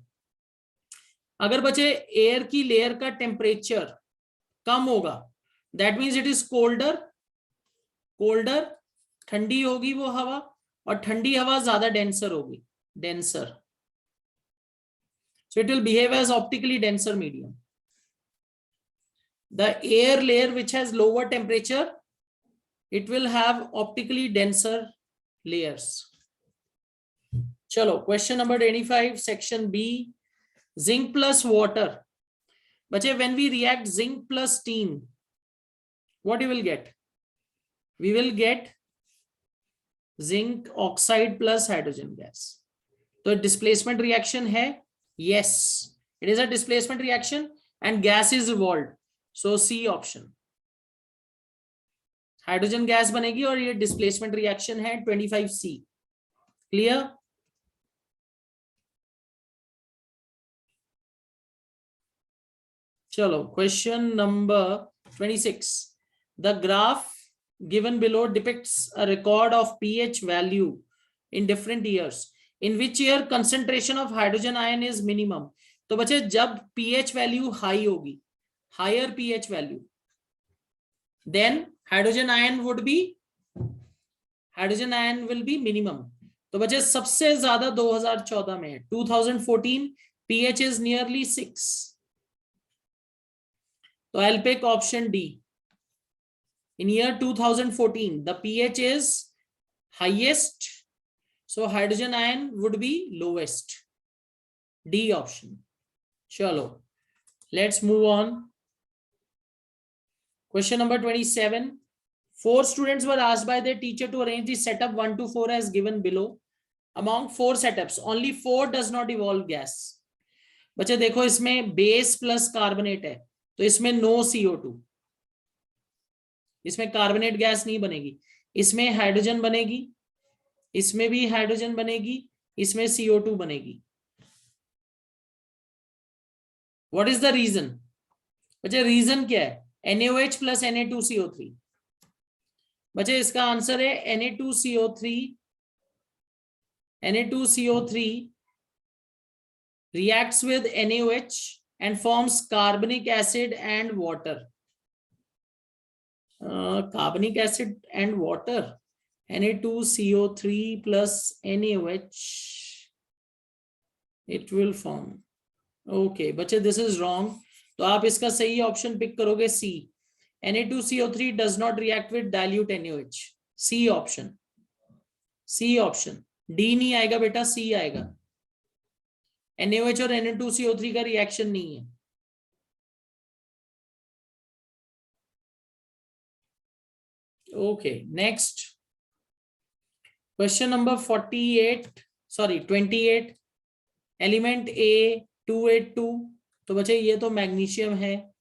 अगर बचे एयर की लेयर का टेम्परेचर कम होगा, that means it is colder, colder ठंडी होगी वो हवा, और ठंडी हवा ज्यादा डेंसर होगी, denser, so it will behave as optically denser medium. The air layer which has lower temperature, it will have optically denser layers. चलो question number 25 section B, zinc plus water. बच्चे when we react zinc plus steam, what you will get? We will get zinc oxide plus hydrogen gas. तो displacement reaction है, yes, it is a displacement reaction and gas is evolved, so C option, hydrogen gas बनेगी और ये displacement reaction है 25C। Clear? चलो question number 26, the graph given below depicts a record of pH value in different years. In which year concentration of hydrogen ion is minimum? तो बच्चे जब pH value high होगी, higher pH value, then hydrogen ion will be minimum. तो बच्चे सबसे ज्यादा 2014 में है, 2014 pH is nearly 6. तो I'll pick option D. In year 2014 the pH is highest, so hydrogen ion would be lowest. D option. Chalo, let's move on. Question number 27, 4 students were asked by their teacher to arrange the setup 1 to 4 as given below. Among 4 setups only 4 does not evolve gas. बच्चे देखो इसमें base plus carbonate है, तो इसमें no CO2, इसमें carbonate gas नहीं बनेगी, इसमें हाइड्रोजन बनेगी, इसमें भी हाइड्रोजन बनेगी, इसमें CO2 बनेगी। What is the reason? बच्चे रीजन क्या है? NaOH plus Na2CO3। बच्चे इसका आंसर है Na2CO3 reacts with NaOH and forms carbonic acid and water. Carbonic acid and water, Na2CO3 plus NaOH, it will form. Okay, बच्चे this is wrong, तो आप इसका सही ऑप्शन पिक करोगे C. Na2CO3 does not react with dilute NaOH. C option, C option. D नहीं आएगा बेटा, C आएगा। NaOH और Na2CO3 का रिएक्शन नहीं है। Okay, next question number 28, element A 282, तो बच्चे ये तो मैग्नीशियम है।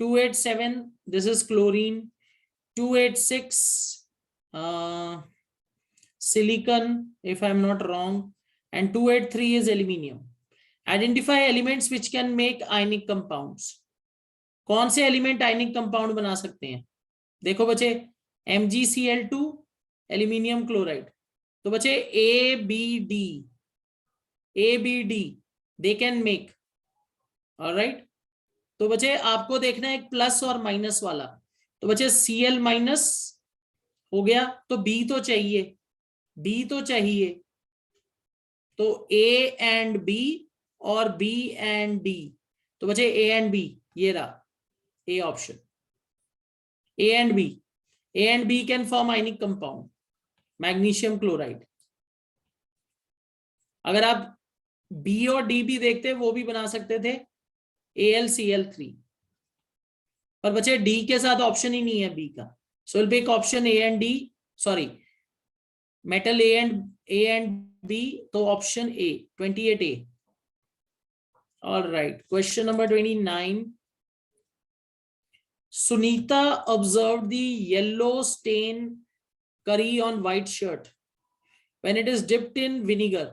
287 this is chlorine, 286 silicon if I am not wrong, and 283 is aluminium. Identify elements which can make ionic compounds. कौन से एलिमेंट आयनिक कंपाउंड बना सकते हैं? देखो बच्चे MgCl2 एल्यूमिनियम क्लोराइड, तो बच्चे ABD they can make, alright. तो बच्चे आपको देखना है एक प्लस और माइनस वाला, तो बच्चे Cl माइनस हो गया, तो B तो चाहिए, तो A एंड B और B एंड D, तो बच्चे A एंड B ये रहा A option, A and B can form ionic compound, magnesium chloride. अगर आप B और D भी देखते वो भी बना सकते थे AlCl3, पर बच्चे D के साथ ऑप्शन ही नहीं है B का, so we'll pick option A and D, sorry, metal A and B, तो option A 28A। All right. Question number 29. Sunita observed the yellow stain curry on white shirt when it is dipped in vinegar.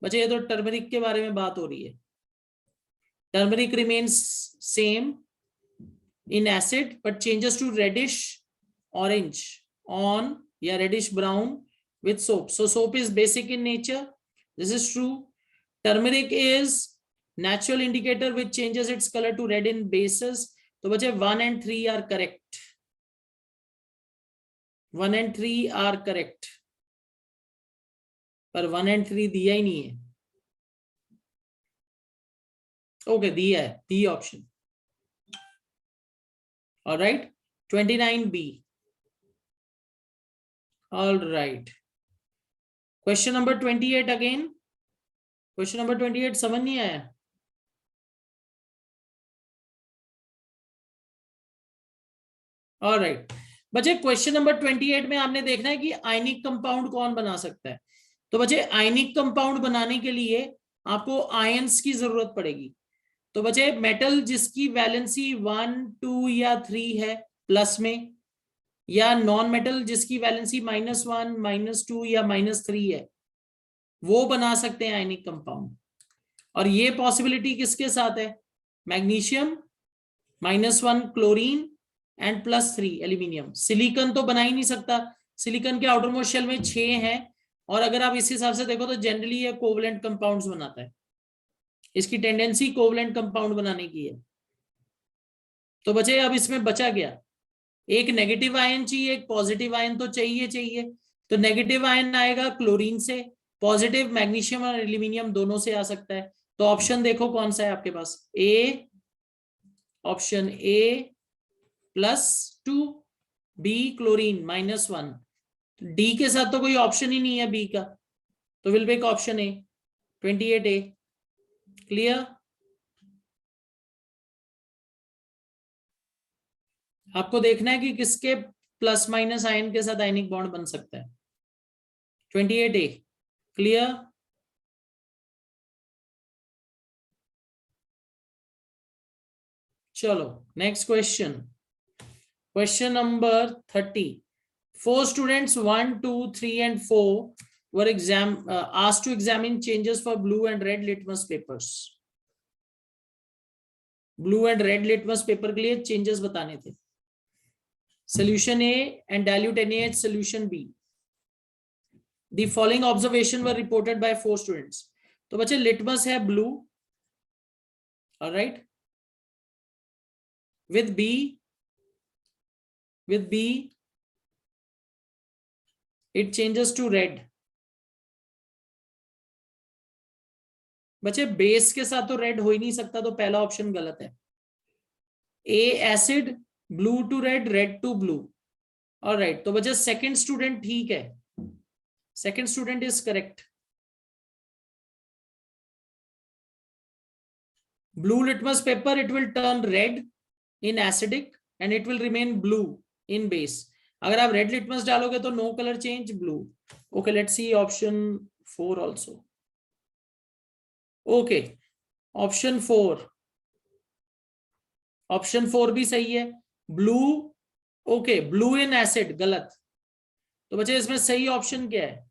बच्चे ये तो turmeric के बारे में बात हो रही है. Turmeric remains same in acid but changes to reddish orange on reddish brown with soap. So soap is basic in nature. This is true. Turmeric is natural indicator which changes its color to red in bases. तो बच्चे 1 and 3 are correct. 1 and 3 are correct. पर 1 and 3 दिया ही नहीं है. Okay दिया है, D option. All right. 29B. All right. Question number 28 again. Question number 28 समझ नहीं आया. All right. बच्चे क्वेश्चन नंबर 28 में आपने देखना है कि आयनिक कंपाउंड कौन बना सकता है. तो बच्चे आयनिक कंपाउंड बनाने के लिए आपको आयंस की जरूरत पड़ेगी. तो बच्चे मेटल जिसकी वैलेंसी 1, 2 या 3 है प्लस में, या नॉन मेटल जिसकी वैलेंसी -1, -2 या -3 है, वो बना सकते हैं आयनिक कंपाउंड. और ये पॉसिबिलिटी किसके साथ है? Magnesium, -1 chlorine and +3 aluminium. Silicon तो बना ही नहीं सकता. सिलिकॉन के आउटर मोस्ट शेल में 6 हैं, और अगर आप इस हिसाब से देखो तो जनरली ये कोवलेंट कंपाउंड्स बनाता है. इसकी टेंडेंसी कोवलेंट कंपाउंड बनाने की है. तो बचे अब इसमें बचा गया एक नेगेटिव आयन चाहिए, एक पॉजिटिव आयन तो चाहिए. तो नेगेटिव आयन आएगा क्लोरीन से, पॉजिटिव मैग्नीशियम और एल्यूमिनियम दोनों से आ सकता है. तो ऑप्शन देखो कौन सा है आपके पास. A, option A +2, B chlorine -1. D के साथ तो कोई ऑप्शन ही नहीं है बी का, तो will pick option A, 28A. Clear? आपको देखना है कि किसके प्लस माइनस आयन के साथ आयनिक बॉन्ड बन सकता है. 28A. क्लियर? चलो next question. Question number 30. 4 students 1, 2, 3 and 4 were asked to examine changes for blue and red litmus papers. Blue and red litmus paper के लिए चेंजेस बताने थे. Solution A and dilute NaH solution B. The following observation were reported by 4 students. तो बच्चे litmus है blue, alright, with B it changes to red. बच्चे base के साथ तो रेड हो ही नहीं सकता, तो पहला ऑप्शन गलत है. A acid, blue to red, red to blue. Alright, तो बच्चे सेकंड स्टूडेंट ठीक है. Second student is correct. Blue litmus paper, it will turn red in acidic and it will remain blue in base. अगर आप red litmus डालोगे तो no colour change, blue. Okay, let's see option 4 also. Okay, option 4 भी सही है. Blue, okay, blue in acid गलत. तो बच्चे इसमें सही ऑप्शन क्या है?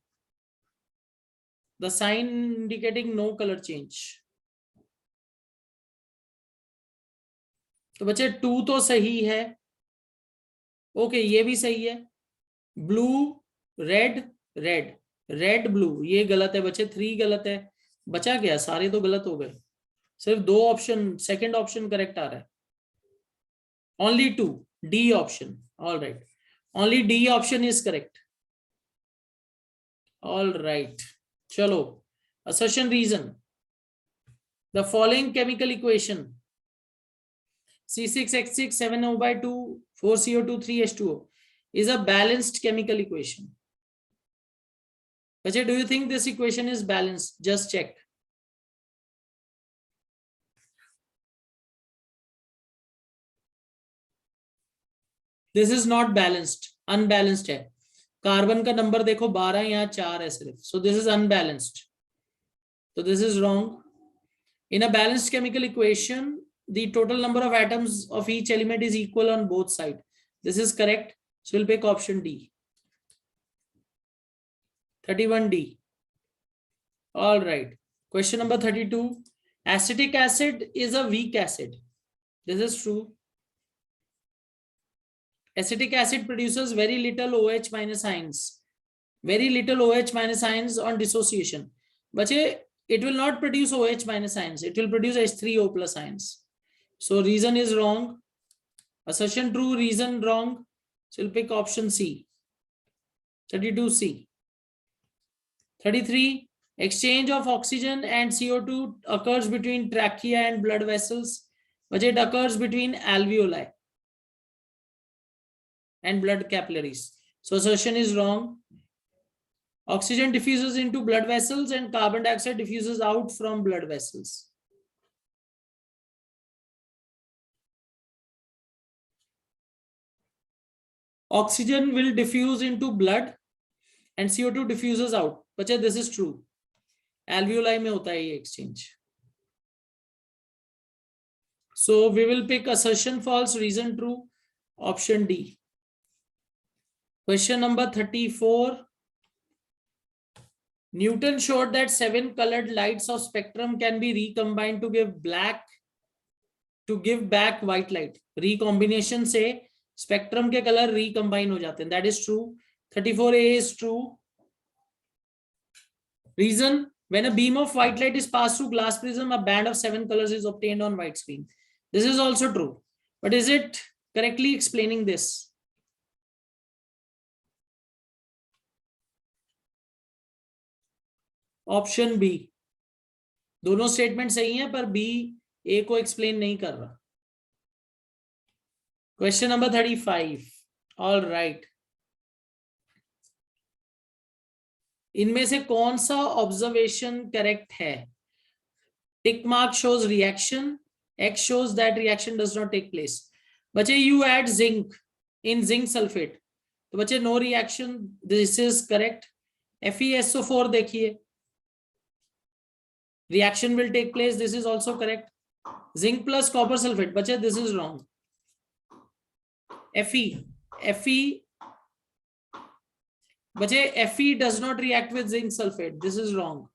The sign indicating no colour change. तो बच्चे 2 तो सही है. ओके, ये भी सही है. Blue red red, red blue, ये गलत है बच्चे. 3 गलत है. बचा गया, सारे तो गलत हो गए. सिर्फ 2 ऑप्शन, सेकंड ऑप्शन करेक्ट आ रहा है. Only 2, D option. All right, only D option is correct. All right, चलो assertion reason. The following chemical equation C6H6 7O/2 4CO2 3H2O is a balanced chemical equation. Ajay, do you think this equation is balanced? Just check. This is not balanced, unbalanced है. Carbon का number देखो 12, यहाँ 4 है सिर्फ. So this is unbalanced. So this is wrong. In a balanced chemical equation, the total number of atoms of each element is equal on both sides. This is correct. So we'll pick option D. 31D. All right. Question number 32. Acetic acid is a weak acid. This is true. Acetic acid produces very little OH minus ions. Very little OH minus ions on dissociation. But it will not produce OH minus ions. It will produce H3O plus ions. So reason is wrong. Assertion true, reason wrong. So we'll pick option C. 32C. 33. Exchange of oxygen and CO2 occurs between trachea and blood vessels, but it occurs between alveoli and blood capillaries. So assertion is wrong. Oxygen diffuses into blood vessels and carbon dioxide diffuses out from blood vessels. Oxygen will diffuse into blood and CO2 diffuses out. But this is true. Alveoli में होता है ये exchange. So we will pick assertion false, reason true, option D. Question number 34. Newton showed that 7 colored lights of spectrum can be recombined to give back white light. Recombination से spectrum के color recombine हो जाते हैं. That is true. 34A is true. Reason: when a beam of white light is passed through glass prism, a band of 7 colors is obtained on white screen. This is also true. But is it correctly explaining this? Option B. दोनों statement सही हैं, पर B ए को explain नहीं कर रहा. Question number 35. All right. इनमें से कौन सा ऑब्जर्वेशन करेक्ट है? Tick mark shows reaction, X shows that reaction does not take place. बच्चे you add zinc in zinc sulfate, तो बच्चे no reaction. This is correct. FeSO4 देखिए, reaction will take place. This is also correct. Zinc plus copper sulfate, बच्चे this is wrong. Fe बच्चे Fe does not react with zinc sulfate. This is wrong.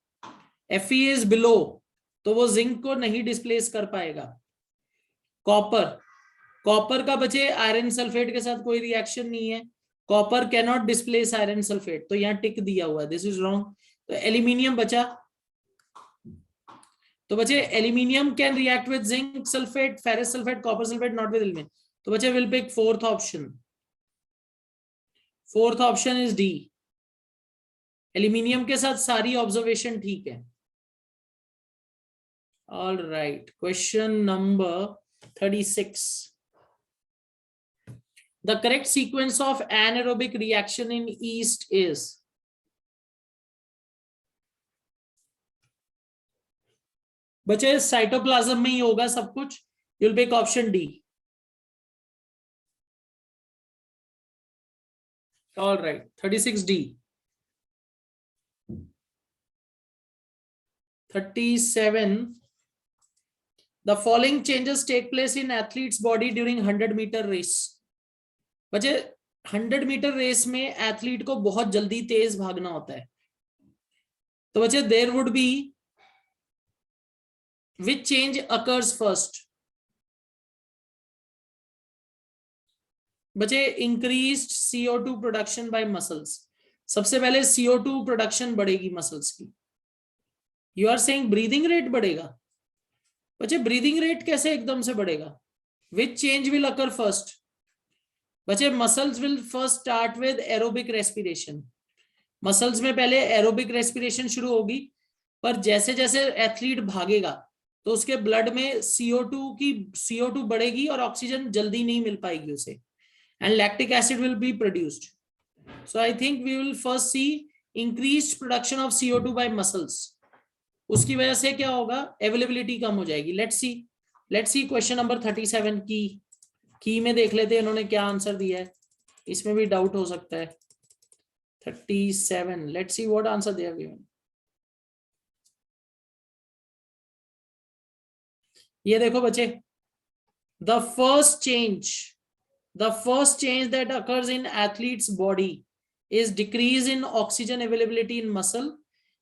Fe is below, तो वो zinc को नहीं displace कर पाएगा. Copper का बच्चे आयरन सल्फेट के साथ कोई रिएक्शन नहीं है. Copper can not displace iron sulphate, तो यहाँ टिक दिया हुआ है. This is wrong. तो एल्यूमिनियम बचा. तो बच्चे aluminium can react with zinc sulphate, ferrous sulphate, copper sulphate, not with aluminium. तो बच्चे will pick fourth option. Fourth option is D. Aluminium के साथ सारी ऑब्जर्वेशन ठीक है. All right. Question number 36. The correct sequence of anaerobic reaction in yeast is? बच्चे cytoplasm में ही होगा सब कुछ. You'll pick option D. All right. 36D. 37. The following changes take place in athlete's body during 100-meter race. बच्चे 100-meter race में athlete को बहुत जल्दी तेज भागना होता है. तो बच्चे there would be which change occurs first? बच्चे increased CO2 production by muscles. सबसे पहले CO2 production बढ़ेगी मसल्स की. You are saying breathing rate बढ़ेगा. बच्चे ब्रीदिंग रेट कैसे एकदम से बढ़ेगा? Which change will occur first? बच्चे muscles will first start with aerobic respiration. Muscles में पहले एरोबिक रेस्पिरेशन शुरू होगी, पर जैसे जैसे एथलीट भागेगा तो उसके ब्लड में CO2 बढ़ेगी और ऑक्सीजन जल्दी नहीं मिल पाएगी उसे, and lactic acid will be produced. So I think we will first see increased production of CO2 by muscles. उसकी वजह से क्या होगा? अवेलेबिलिटी कम हो जाएगी. लेट्स सी क्वेश्चन नंबर 37 की में देख लेते हैं इन्होंने क्या आंसर दिया है. इसमें भी डाउट हो सकता है. 37. Let's see what answer they have given. ये देखो बच्चे, the first change that occurs in athletes body is decrease in oxygen availability in muscle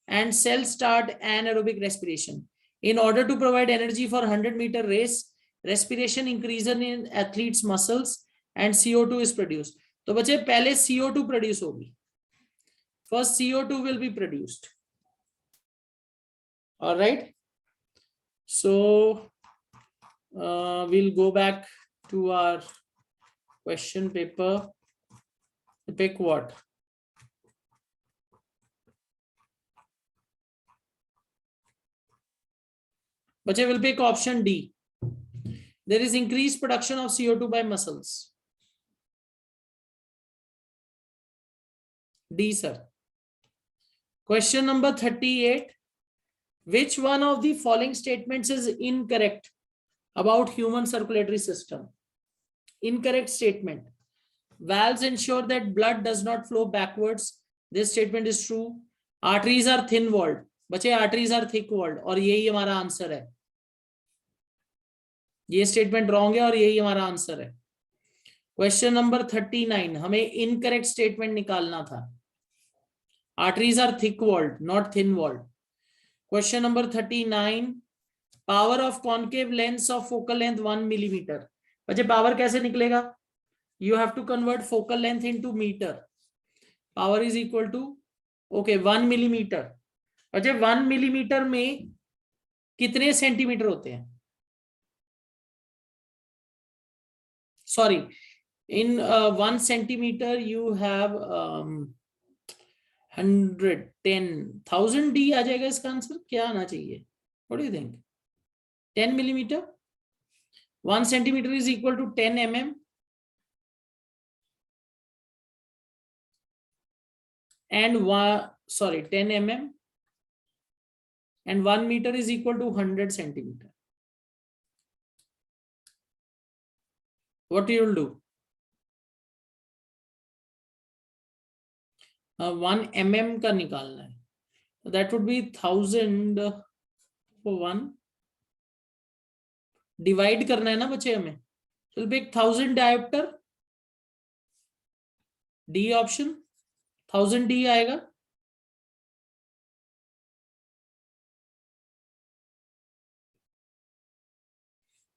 and cells start anaerobic respiration. In order to provide energy for 100-meter race, respiration increases in athletes muscles and CO2 is produced. तो बच्चे पहले CO2 produce होगी, first CO2 will be produced. All right, so we'll go back to our question paper. Pick what? But I will pick option D. There is increased production of CO2 by muscles. D, sir. Question number 38. Which one of the following statements is incorrect about human circulatory system? Incorrect statement. Valves ensure that blood does not flow backwards. This statement is true. Arteries are thin walled. बच्चे arteries are thick walled और यही हमारा answer है. ये statement wrong है और यही हमारा आंसर है. क्वेश्चन नंबर 39, हमें इनकरेक्ट स्टेटमेंट निकालना था. Arteries are thick walled not thin walled. Question number 39, power of concave lens of focal length 1 millimetre. बच्चे पावर कैसे निकलेगा? You have to convert focal length into metre. Power is equal to 1 millimetre. बच्चे 1 millimetre में कितने centimetre होते हैं? Sorry, in 1 centimeter you have 110,000 D आ जाएगा इसका आंसर. क्या आना चाहिए? What do you think? 10 millimeter. 1 centimeter is equal to 10 mm. And 10 mm. And 1 meter is equal to 100 centimeter. What you will do? 1 mm का निकालना है. That would be 1000 for 1. Divide करना है ना बच्चे हमें. So we'll pick 1000 diopter. D option. 1000 D आएगा.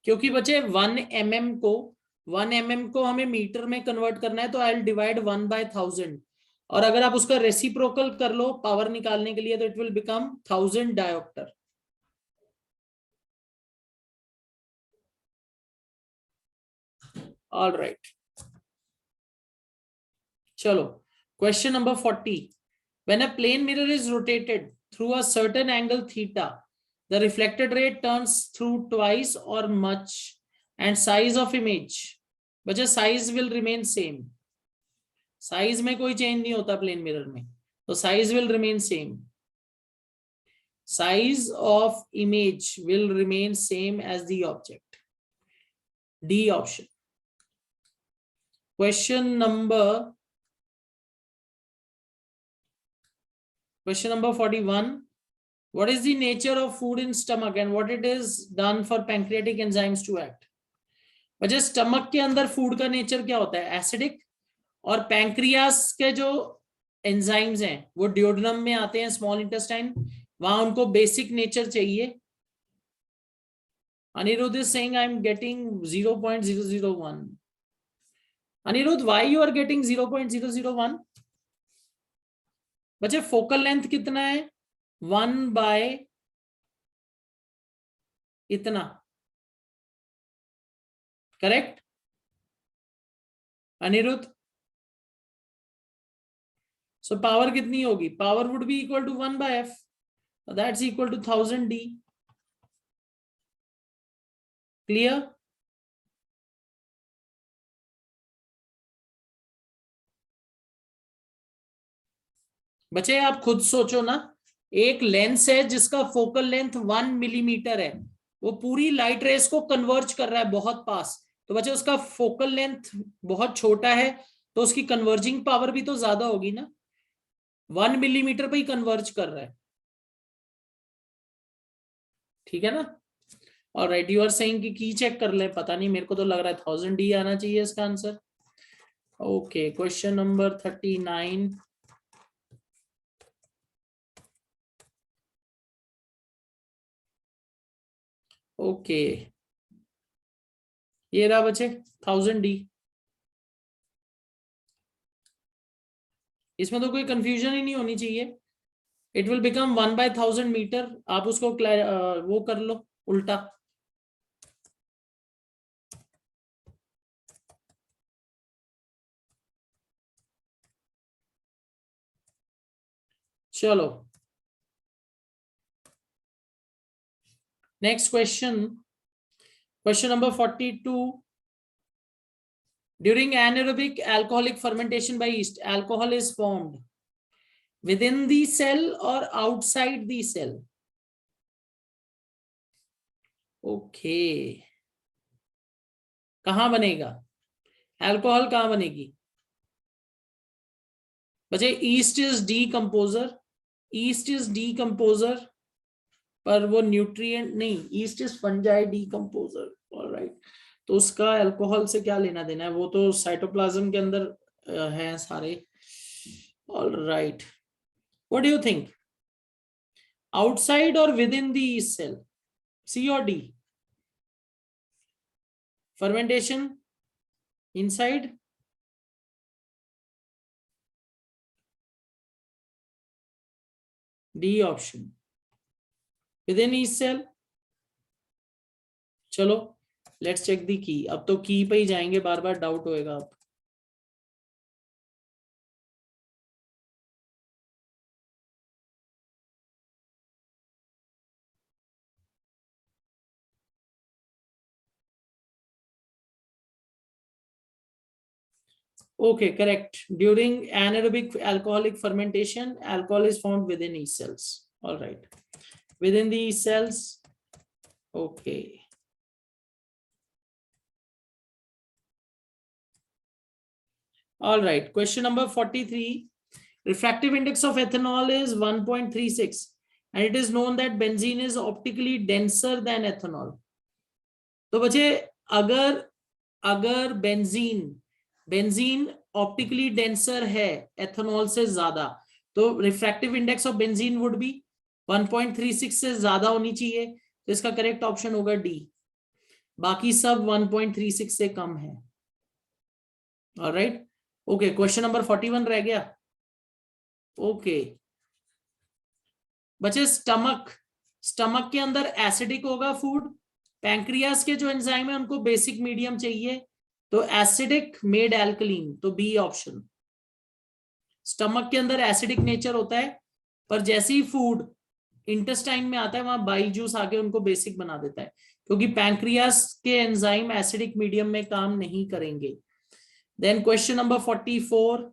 क्योंकि बच्चे 1 mm को हमें मीटर में कन्वर्ट करना है, तो आई विल डिवाइड 1/1000. और अगर आप उसका रेसिप्रोकल कर लो पावर निकालने के लिए, तो it will become 1000 diopter. All right, चलो question number 40. When a plane mirror is rotated through a certain angle theta, the reflected ray turns through twice or much and size of image. बच्चे size will remain same. Size में कोई change नहीं होता plane mirror में, तो size will remain same. Size of image will remain same as the object. D option. Question number 41. What is the nature of food in stomach and what it is done for pancreatic enzymes to act? वजह stomach के अंदर food का nature क्या होता है? Acidic. और pancreas के जो एंजाइम्स हैं वो डियोडेनम में आते हैं, स्मॉल इंटेस्टाइन. वहां उनको बेसिक नेचर चाहिए. Anirudh is saying I am getting 0.001. Anirudh, why you are getting 0.001? बच्चे फोकल लेंथ कितना है? 1 by इतना. करेक्ट अनिरुद्ध? सो पावर कितनी होगी? Power would be equal to 1 by f. That's equal to 1000 D. Clear? बच्चे आप खुद सोचो ना, एक लेंस है जिसका फोकल लेंथ 1 मिलीमीटर है, वो पूरी लाइट रेस को कन्वर्ज कर रहा है बहुत पास. तो बच्चे उसका फोकल लेंथ बहुत छोटा है, तो उसकी कन्वर्जिंग पावर भी तो ज्यादा होगी ना. 1 मिलीमीटर पे ही कन्वर्ज कर रहा है. ठीक है ना? ऑलराइट, यू आर सेइंग कि की चेक कर ले, पता नहीं, मेरे को तो लग रहा है 1000D आना चाहिए इसका answer. Okay, question number 39। Okay, ये रहा बचे 1000D। इसमें तो कोई कंफ्यूजन ही नहीं होनी चाहिए। It will become 1/1000 metre. आप उसको वो कर लो उल्टा। चलो next question, question number 42। During anaerobic alcoholic fermentation by yeast, alcohol is formed within the cell or outside the cell? Okay, कहां बनेगा अल्कोहल, कहां बनेगी बच्चे? East is decomposer, east is decomposer, पर वो न्यूट्रिएंट नहीं, east is fungi decomposer. Alright, तो उसका अल्कोहल से क्या लेना देना है, वो तो साइटोप्लाज्म के अंदर है सारे। Alright, what do you think, outside और within the yeast cell, C और D? fermentation inside, D option within each cell। चलो लेट्स चेक दी की। अब तो की पे ही जाएंगे, बार बार डाउट होएगा अब। Okay, correct. During anaerobic alcoholic fermentation, alcohol is found within yeast cells. All right, within the yeast cells. Okay. All right, question number 43. Refractive index of ethanol is 1.36 and it is known that benzene is optically denser than ethanol. तो बच्चे, अगर अगर benzene optically denser है ethanol से ज्यादा, तो refractive index of benzene would be 1.36 से ज्यादा होनी चाहिए। तो इसका करेक्ट ऑप्शन होगा डी, बाकी सब 1.36 से कम है। ऑलराइट, ओके, क्वेश्चन नंबर 41 रह गया। ओके बच्चे, स्टमक के अंदर एसिडिक होगा फूड, पैंक्रियास के जो एंजाइम है उनको बेसिक मीडियम चाहिए, तो एसिडिक मेड एल्कलीन, तो बी ऑप्शन। स्टमक के अंदर एसिडिक नेचर होता है, पर जैसे ही फूड इंटेस्टाइन में आता है वहां बाई जूस आके उनको बेसिक बना देता है, क्योंकि पैंक्रियास के एंजाइम एसिडिक मीडियम में काम नहीं करेंगे। Then question number 44,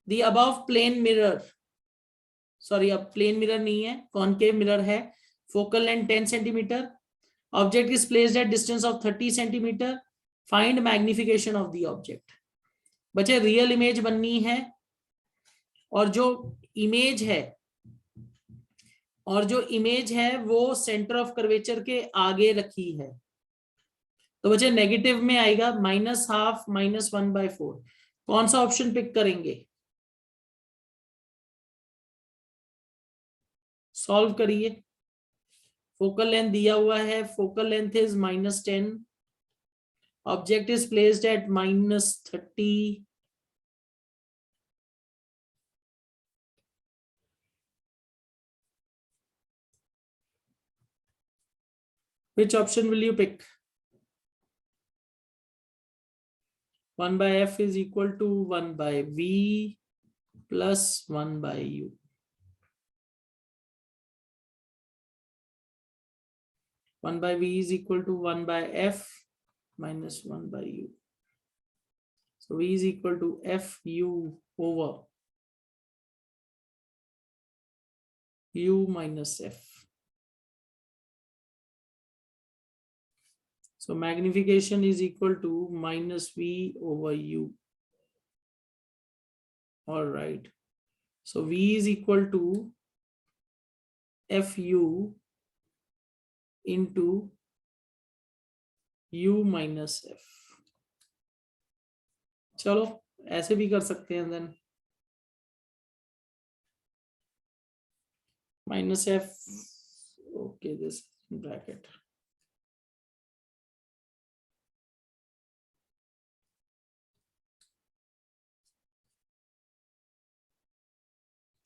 the above plane mirror, sorry अब प्लेन मिरर नहीं है, कॉनकेव मिरर है, focal length 10 centimetre, object is placed at distance of 30 centimetre, find magnification of the object. बच्चे, रियल इमेज बननी है, और जो इमेज है वो सेंटर ऑफ कर्वेचर के आगे रखी है, तो बच्चे नेगेटिव में आएगा, -12 -1/4। कौन सा ऑप्शन पिक करेंगे? सॉल्व करिए। फोकल लेंथ दिया हुआ है, focal length is -10, object is placed eight -30, which option will you pick? 1/f is equal to 1/v plus 1/u. 1/v is equal to 1/f minus 1/u. So v is equal to fu over u minus f. So magnification is equal to -v over u. All right. So v is equal to fu into u minus F. चलो ऐसे भी कर सकते हैं then, minus F, okay this bracket.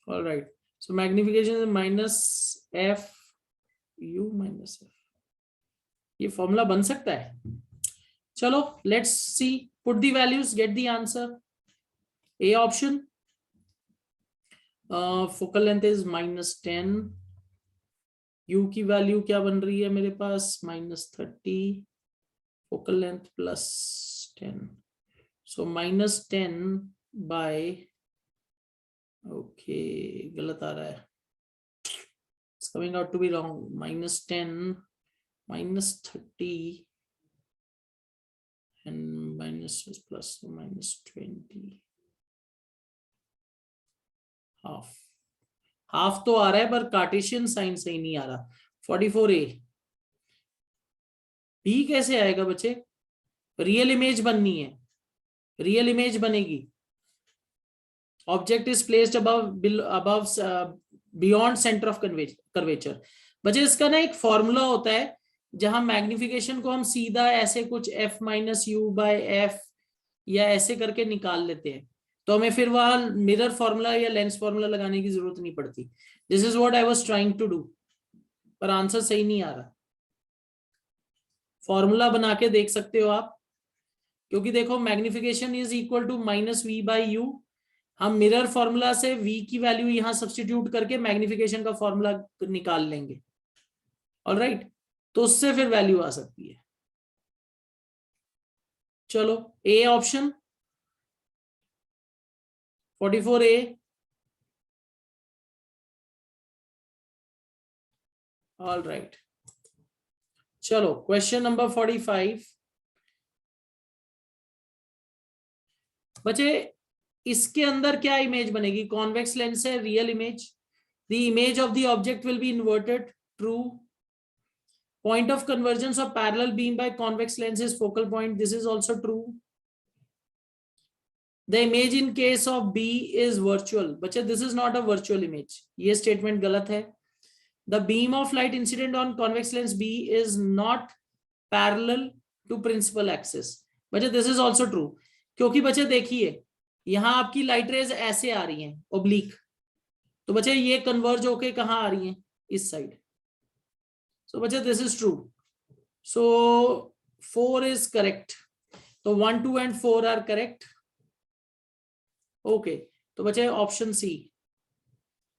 All right, so magnification is minus f u minus f, ये formula बन सकता है। चलो let's C, put the values, get the answer. A option, focal length is -10, u की value क्या बन रही है मेरे पास, -30, फोकल लेंथ +10, सो -10 बाय, ओके गलत आ रहा है, it's coming out to be wrong, -10 -30 and minus plus -20, half तो आ रहा है पर कार्टेशियन साइन सही नहीं आ रहा। 44A बी कैसे आएगा बच्चे, रियल इमेज बननी है, रियल इमेज बनेगी, object is placed above beyond centre of curvature. बच्चे इसका ना एक फॉर्मूला होता है जहां मैग्निफिकेशन को हम सीधा ऐसे कुछ f minus U by F या ऐसे करके निकाल लेते हैं, तो हमें फिर वहां मिरर फॉर्मूला या लेंस फॉर्मूला लगाने की जरूरत नहीं पड़ती। This is what I was trying to do, पर आंसर सही नहीं आ रहा। फॉर्मूला बना के देख सकते हो आप, क्योंकि देखो magnification is equal to -v by U, हम मिरर फॉर्मूला से v की वैल्यू यहां सब्स्टिट्यूट करके मैग्निफिकेशन का फॉर्मूला निकाल लेंगे। ऑलराइट, तो उससे फिर वैल्यू आ सकती है। चलो A option 44A, all right. चलो क्वेश्चन नंबर 45। बच्चे इसके अंदर क्या इमेज बनेगी, कॉन्वेक्स लेंस है, real image, the image of the object will be inverted, true, point of convergence of parallel beam by convex lens is focal point, this is also true, the image in case of B is virtual, बच्चे this is not a virtual image, ये statement गलत है, the beam of light incident on convex lens B is not parallel to principal axis, बच्चे this is also true, क्योंकि बच्चे देखिए यहां आपकी लाइट रेज ऐसे आ रही हैं ओब्लिक, तो बच्चे ये कन्वर्ज होके कहां आ रही हैं, इस साइड, so बच्चे this is true, so 4 is correct, तो 1 2 and 4 are correct, okay, तो बच्चे option C,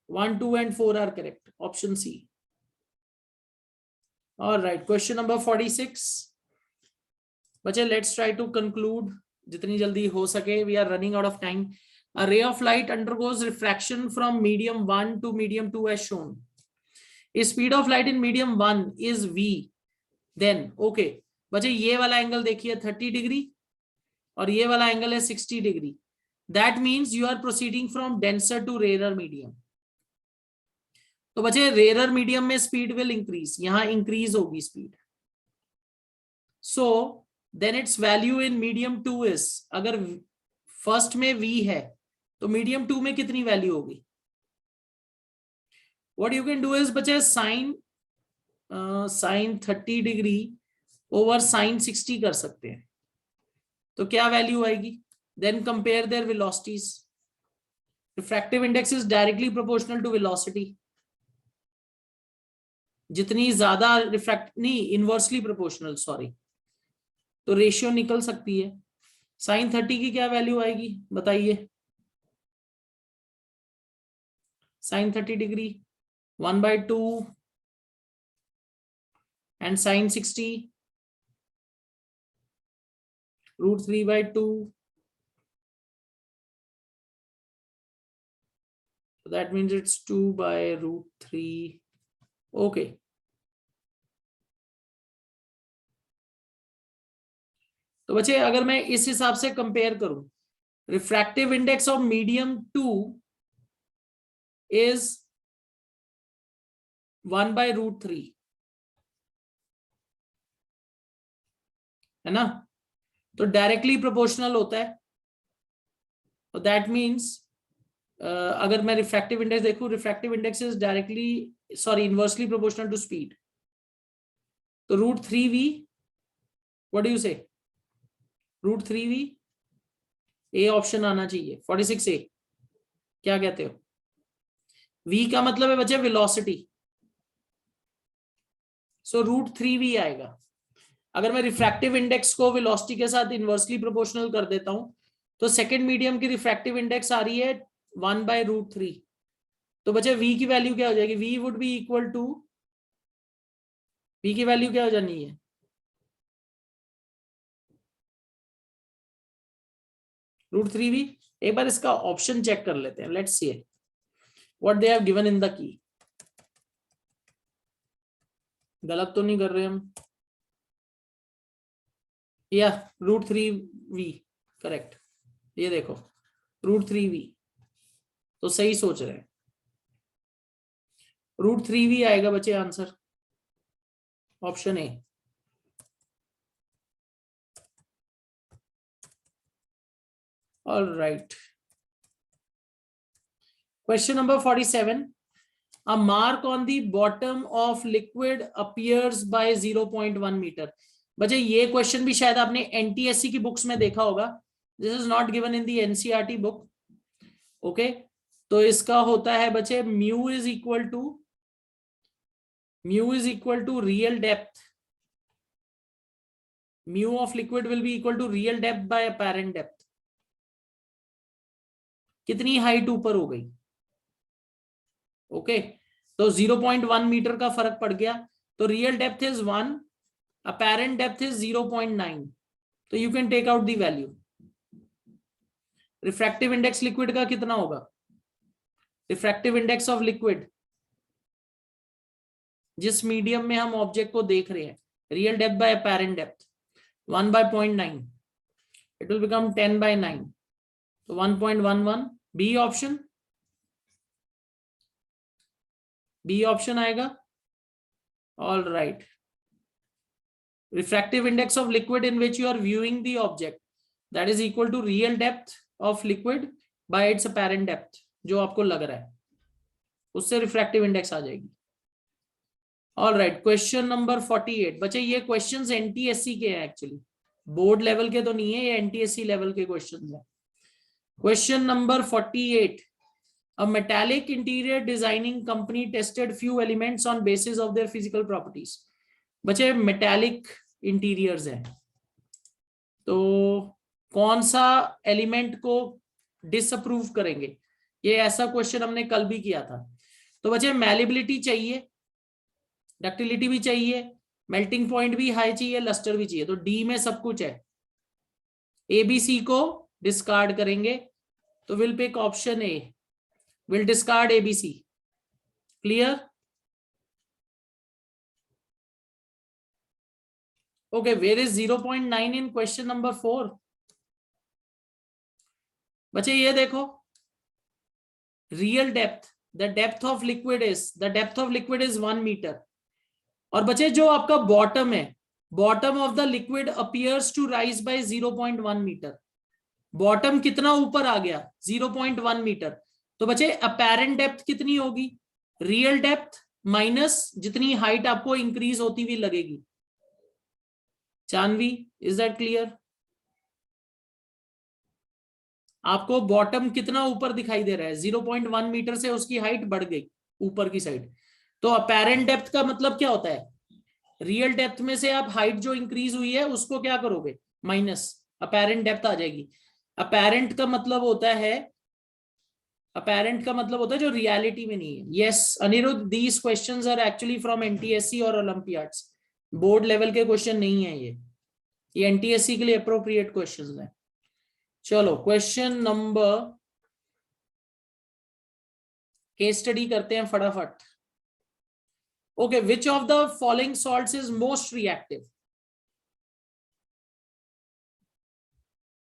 1 2 and 4 are correct, option C. all right, question number 46 बच्चे let's try to conclude जितनी जल्दी हो सके, we are running out of time। a ray of light undergoes refraction from medium 1 to medium 2 as shown, speed of light in medium 1 is v, then okay बच्चे ये वाला angle देखिए 30 degree और ये वाला एंगल है 60 डिग्री, that means you are proceeding from denser to rare medium, तो बच्चे रेयर मीडियम में स्पीड विल इंक्रीज, यहां इंक्रीज होगी speed, so then its value in medium 2 is, अगर फर्स्ट में v है तो मीडियम 2 में कितनी वैल्यू होगी, what you can do is बच्चे साइन 30 डिग्री ओवर साइन 60 कर सकते हैं, तो क्या वैल्यू आएगी, then compare their velocities, refractive index is directly proportional to velocity, जितनी ज्यादा रिफ्रैक्ट नहीं इनवर्सली प्रोपोर्शनल सॉरी, तो रेशियो निकल सकती है। साइन 30 की क्या वैल्यू आएगी बताइए, sine 30 degree 1/2 and sine 60 √3/2, so that means it's 2/√3, okay, तो बच्चे अगर मैं इस हिसाब से कंपेयर करूं, refractive index of medium 2 is 1/√3, है ना, तो डायरेक्टली प्रोपोर्शनल होता है। तो दैट मीन्स अगर मैं रिफ्रैक्टिव इंडेक्स देखूं, refractive index is directly sorry inversely proportional to speed. तो √3v, व्हाट डू यू से, √3v, ए ऑप्शन आना चाहिए 46A। क्या कहते हो? v का मतलब है बच्चे वेलोसिटी, सो √3v आएगा। अगर मैं रिफ्रैक्टिव इंडेक्स को वेलोसिटी के साथ इनवर्सली प्रोपोर्शनल कर देता हूं, तो सेकेंड मीडियम की रिफ्रैक्टिव इंडेक्स आ रही है 1/√3। तो बच्चे v की वैल्यू क्या हो जाएगी? v would be equal to, v की वैल्यू क्या हो जानी है? √3v। एक बार इसका ऑप्शन चेक कर लेते हैं, let's see what they have given in the key. गलत तो नहीं कर रहे हम? या √3v करेक्ट, ये देखो √3v, तो सही सोच रहे हैं, √3v आएगा बच्चे answer, option A. All right, question number 47। A mark on the bottom of liquid appears by 0.1 metre. बच्चे ये क्वेश्चन भी शायद आपने एनटीएससी की बुक्स में देखा होगा, this is not given in the NCERT book. Okay, तो इसका होता है बच्चे mu is equal to real depth, mu of liquid will be equal to real depth by apparent depth. कितनी हाइट ऊपर हो गई? ओके, तो 0.1 मीटर का फर्क पड़ गया, तो real depth is 1, apparent depth is 0.9, तो you can take out the value. Refractive index liquid का कितना होगा? रिफ्रैक्टिव इंडेक्स ऑफ लिक्विड, जिस मीडियम में हम ऑब्जेक्ट को देख रहे हैं, real depth by apparent depth 1/0.9, it will become 10/9, तो 1.11। बी ऑप्शन, बी ऑप्शन आएगा। All right, refractive index of liquid in which you are viewing the object, that is equal to real depth of liquid by its apparent depth, जो आपको लग रहा है उससे refractive index आ जाएगी। All right, question number 48। बच्चे ये questions NTSC के हैं, एक्चुअली बोर्ड लेवल के तो नहीं है, ये एनटीएससी लेवल के क्वेश्चंस हैं। Question number 48, a metallic interior designing company tested few elements on basis of their physical properties। बच्चे मेटालिक इंटीरियर्स है, तो कौन सा एलिमेंट को डिसअप्रूव करेंगे? ये ऐसा क्वेश्चन हमने कल भी किया था। तो बच्चे मैलिबिलिटी चाहिए, डक्टिलिटी भी चाहिए, मेल्टिंग पॉइंट भी हाई चाहिए, लस्टर भी चाहिए, तो डी में सब कुछ है। एबीसी को डिस्कार्ड करेंगे, तो will pick option A, will discard ABC. Clear? Okay, where is 0.9 in question number 4? बच्चे ये देखो, real depth, the depth of liquid is 1 metre. और बच्चे जो आपका बॉटम है, bottom of the liquid appears to rise by 0.1 metre. Bottom कितना ऊपर आ गया? 0.1 मीटर। तो बच्चे अपेरेंट डेप्थ कितनी होगी? रियल डेप्थ माइनस जितनी हाइट आपको इंक्रीज होती हुई लगेगी। Janvi, is that clear? आपको बॉटम कितना ऊपर दिखाई दे रहा है? 0.1 मीटर से उसकी हाइट बढ़ गई ऊपर की साइड। तो अपेरेंट डेप्थ का मतलब क्या होता है? रियल डेप्थ में से आप हाइट जो इंक्रीज हुई है उसको क्या करोगे? माइनस, अपेरेंट डेप्थ आ जाएगी। अपेरेंट का मतलब होता है जो रियलिटी में नहीं है। Yes Aniruddh, these questions are actually from NTSC और ओलंपियाड्स, बोर्ड लेवल के क्वेश्चन नहीं है ये एनटीएससी के लिए अप्रोप्रिएट क्वेश्चंस हैं। चलो क्वेश्चन नंबर, केस स्टडी करते हैं फटाफट। Okay, which of the following salts is most reactive?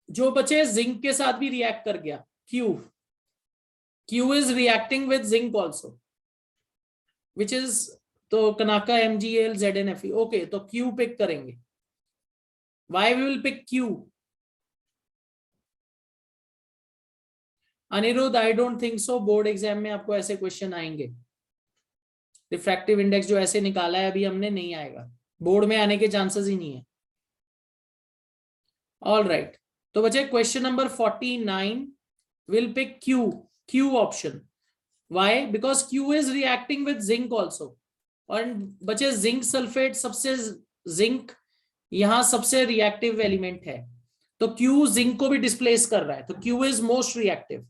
जो बच्चे जिंक के साथ भी रिएक्ट कर गया, Q is reacting with zinc also, which is, तो कनाका, MgAl, ZnFe। ओके, तो क्यू पिक करेंगे। Why we will pick Q? Aniruddh, I don't think so board exam में आपको ऐसे क्वेश्चन आएंगे। रिफ्रैक्टिव इंडेक्स जो ऐसे निकाला है अभी हमने, नहीं आएगा, बोर्ड में आने के चांसेस ही नहीं है। ऑल राइट, तो बचे question number 49 will pick Q option. Why? Because Q is reacting with zinc also, और बचे जिंक सल्फेट सबसे, जिंक यहां सबसे रिएक्टिव एलिमेंट है, तो Q जिंक को भी डिस्प्लेस कर रहा है, तो Q is most reactive.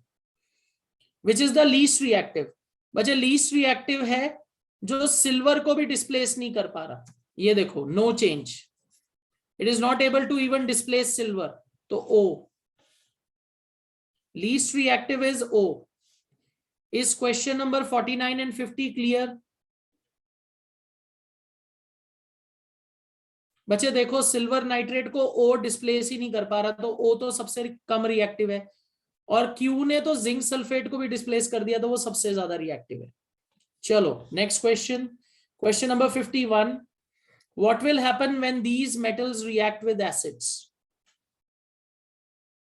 Which is the least reactive? बचे लीस्ट रिएक्टिव है जो सिल्वर को भी डिस्प्लेस नहीं कर पा रहा, ये देखो, no change, it is not able to even displace silver, तो O, least reactive is O। Is question number 49 and 50 clear? बच्चे देखो, सिल्वर नाइट्रेट को O डिस्प्लेस ही नहीं कर पा रहा, तो O तो सबसे कम रिएक्टिव है, और Q ने तो जिंक सल्फेट को भी डिस्प्लेस कर दिया, तो वो सबसे ज्यादा रिएक्टिव है। चलो next question, question number 51, what will happen when these metals react with acids?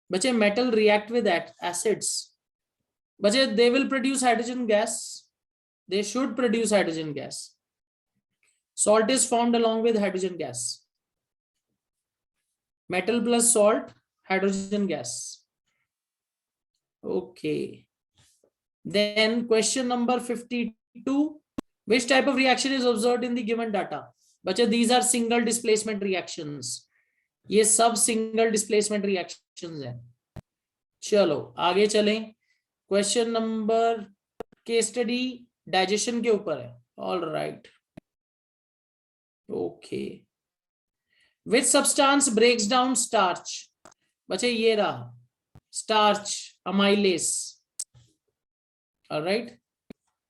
बच्चे मेटल रिएक्ट विद एसिड्स, बच्चे they will produce hydrogen gas, they should produce hydrogen gas. Salt is formed along with hydrogen gas. Metal plus salt, hydrogen gas. Okay. Then question number 52, which type of reaction is observed in the given data? बच्चे these are single displacement reactions, ये सब single displacement reactions हैं। चलो आगे चलें, question number case study digestion के ऊपर है। All right, okay. Which substance breaks down starch? बच्चे ये रहा स्टार्च, अमाइलेस। ऑल राइट,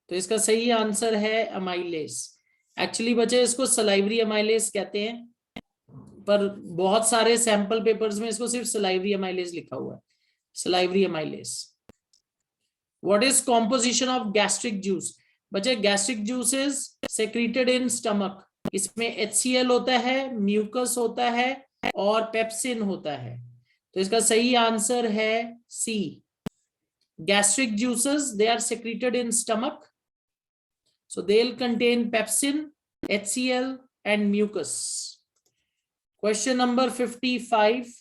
तो इसका सही आंसर है अमाइलेस। एक्चुअली बच्चे इसको सलाइवरी अमाइलेस कहते हैं, पर बहुत सारे सैंपल पेपर्स में इसको सिर्फ सलाइवरी अमाइलेस लिखा हुआ है, salivary amylase. What is composition of gastric juice? बच्चे gastric juice is secreted in stomach, इसमें HCl होता है, म्यूकस होता है और पेप्सिन होता है, तो इसका सही आंसर है C, gastric juices they are secreted in stomach, so they'll contain pepsin, HCl and mucus. Question number 55,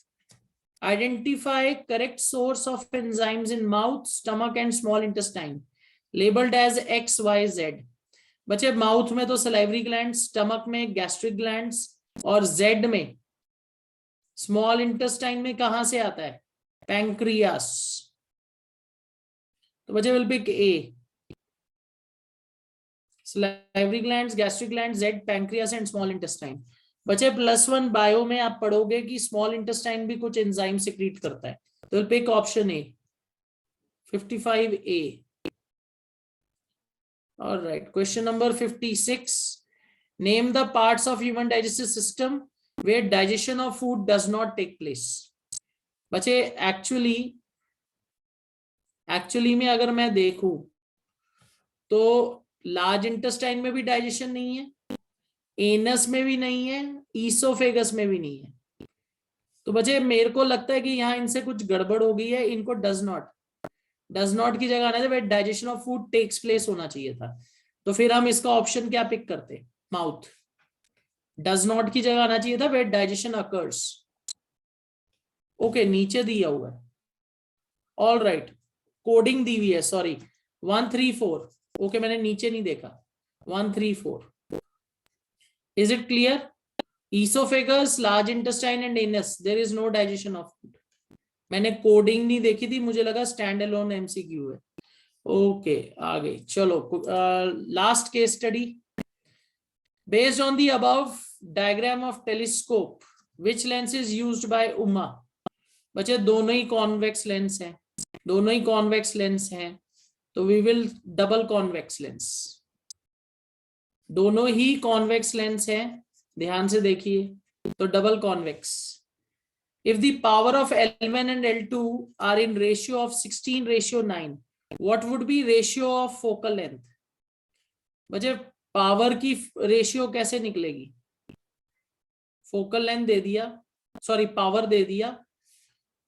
identify correct source of enzymes in mouth, stomach and small intestine labeled as X, Y, Z. बच्चे mouth में तो salivary gland, stomach में gastric glands, और Z में small intestine में कहां से आता है? पैंक्रियास। तो बच्चे will pick A, salivary glands, gastric gland, Z, pancreas and small intestine. बच्चे +1 बायो में आप पढ़ोगे कि स्मॉल इंटेस्टाइन भी कुछ एंजाइम सिक्रीट करता है, तो will pick option A, 55A। All right, question number 56, name the parts of human digestive system where digestion of food does not take place. बच्चे एक्चुअली में अगर मैं देखूं तो लार्ज इंटेस्टाइन में भी डाइजेशन नहीं है, एनस में भी नहीं है, ईसोफेगस में भी नहीं है, तो बच्चे मेरे को लगता है कि यहाँ इनसे कुछ गड़बड़ हो गई है, इनको डज नॉट की जगह आना था, digestion of food takes place होना चाहिए था, तो फिर हम इसका ऑप्शन क्या पिक करते? माउथ। डज नॉट की जगह आना चाहिए था वेयर डाइजेशन अकर्स। ओके, नीचे दिया हुआ है। ऑल राइट, कोडिंग दी हुई है, सॉरी 134। ओके, मैंने नीचे नहीं देखा, 134। Is it clear? Oesophagus, large intestine and anus, there is no digestion of food. मैंने कोडिंग नहीं देखी थी, मुझे लगा स्टैंड अलोन MCQ है। ओके, आगे चलो, last case study. Based on the above diagram of telescope which lens is used by Uma? बच्चे दोनों ही कॉन्वेक्स लेंस हैं, दोनों ही कॉन्वेक्स लेंस हैं, तो we will double convex lens. दोनों ही कॉन्वेक्स लेंस हैं, ध्यान से देखिए, तो double convex. If the power of L1 and L2 are in ratio of 16:9, what would be ratio of focal length? बच्चे पावर की रेशियो कैसे निकलेगी? फोकल लेंथ दे दिया, सॉरी पावर दे दिया,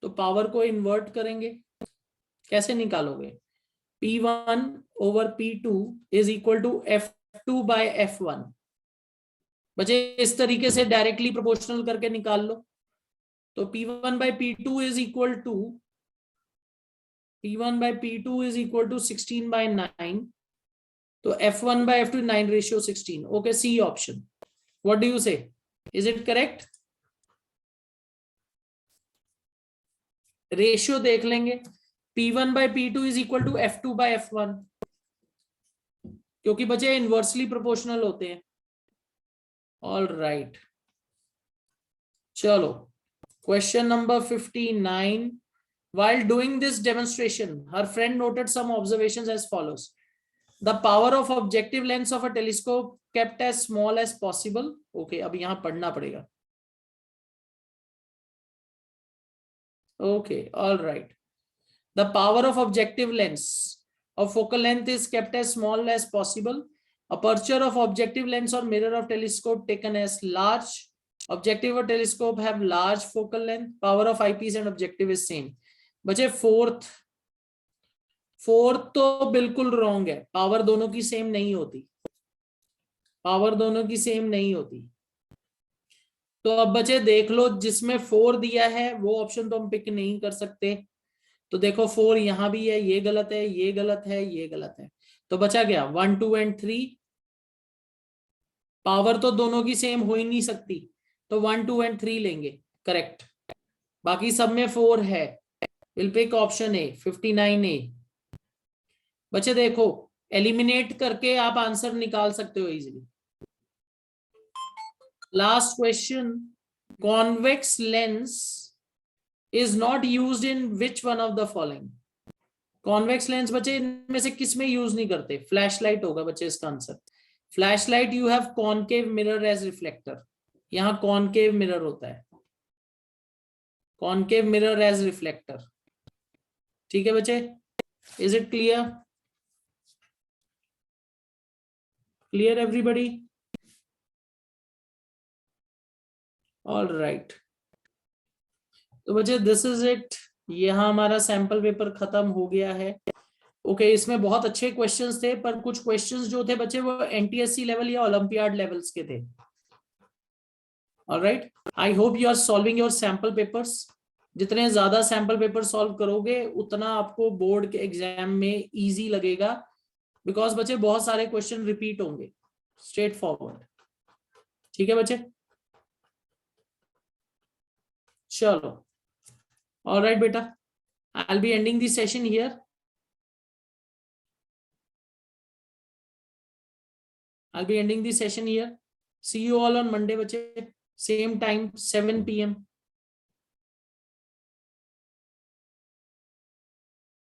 तो पावर को इन्वर्ट करेंगे, कैसे निकालोगे? P1 over P2 is equal to F2 by F1। बचे इस तरीके से डायरेक्टली प्रोपोर्शनल करके निकाल लो। तो P1 by P2 is equal to 16 by 9। तो F1 by F2 9 ratio 16। Okay, C option. What do you say? Is it correct? Ratio देख लेंगे, P1 by P2 is equal to F2 by F1, क्योंकि बचे inversely proportional होते हैं। All right, चलो question number 59। While doing this demonstration, her friend noted some observations as follows. The power of objective lens of a telescope kept as small as possible. Okay, अब यहां पढ़ना पड़ेगा। Okay, all right. The power of objective lens of focal length is kept as small as possible. Aperture of objective lens or mirror of telescope taken as large. Objective or telescope have large focal length. Power of eyepiece and objective is same. बचे fourth तो बिल्कुल wrong है, power दोनों की same नहीं होती, power दोनों की सेम नहीं होती। तो अब बचे देख लो, जिसमें 4 दिया है वो ऑप्शन तो हम पिक नहीं कर सकते। तो देखो 4 यहां भी है, ये गलत है, ये गलत है, ये गलत है। तो बचा गया 1, 2 and 3। पावर तो दोनों की सेम हो ही नहीं सकती, तो 1, 2 and 3 लेंगे, करेक्ट। बाकी सब में 4 है, will pick option A 59A। बच्चे देखो, एलिमिनेट करके आप आंसर निकाल सकते हो easily. Last question, convex lens is not used in which one of the following? Convex lens बच्चे इनमें से किस में यूज नहीं करते? फ्लैशलाइट होगा बच्चे इसका answer. Flashlight you have concave mirror as reflector, यहां कॉनकेव मिरर होता है, कॉनकेव मिरर एज रिफ्लेक्टर। ठीक है बच्चे, is it clear? Clear everybody? All right, तो बच्चे दिस इज इट। यहाँ हमारा सैंपल पेपर खत्म हो गया है। ओके, इसमें बहुत अच्छे क्वेश्चंस थे, पर कुछ क्वेश्चंस जो थे बच्चे वो एनटीएससी लेवल या ओलंपियाड लेवल्स के थे। Alright, I hope you are solving your sample papers. जितने ज्यादा सैंपल पेपर सॉल्व करोगे उतना आपको बोर्ड के एग्जाम में इजी लगेगा, बिकॉज बच्चे बहुत सारे क्वेश्चन रिपीट होंगे, स्ट्रेट फॉरवर्ड। ठीक है बच्चे, चलो। All right, beta. I'll be ending the session here. See you all on Monday, bache. Same time, 7 PM.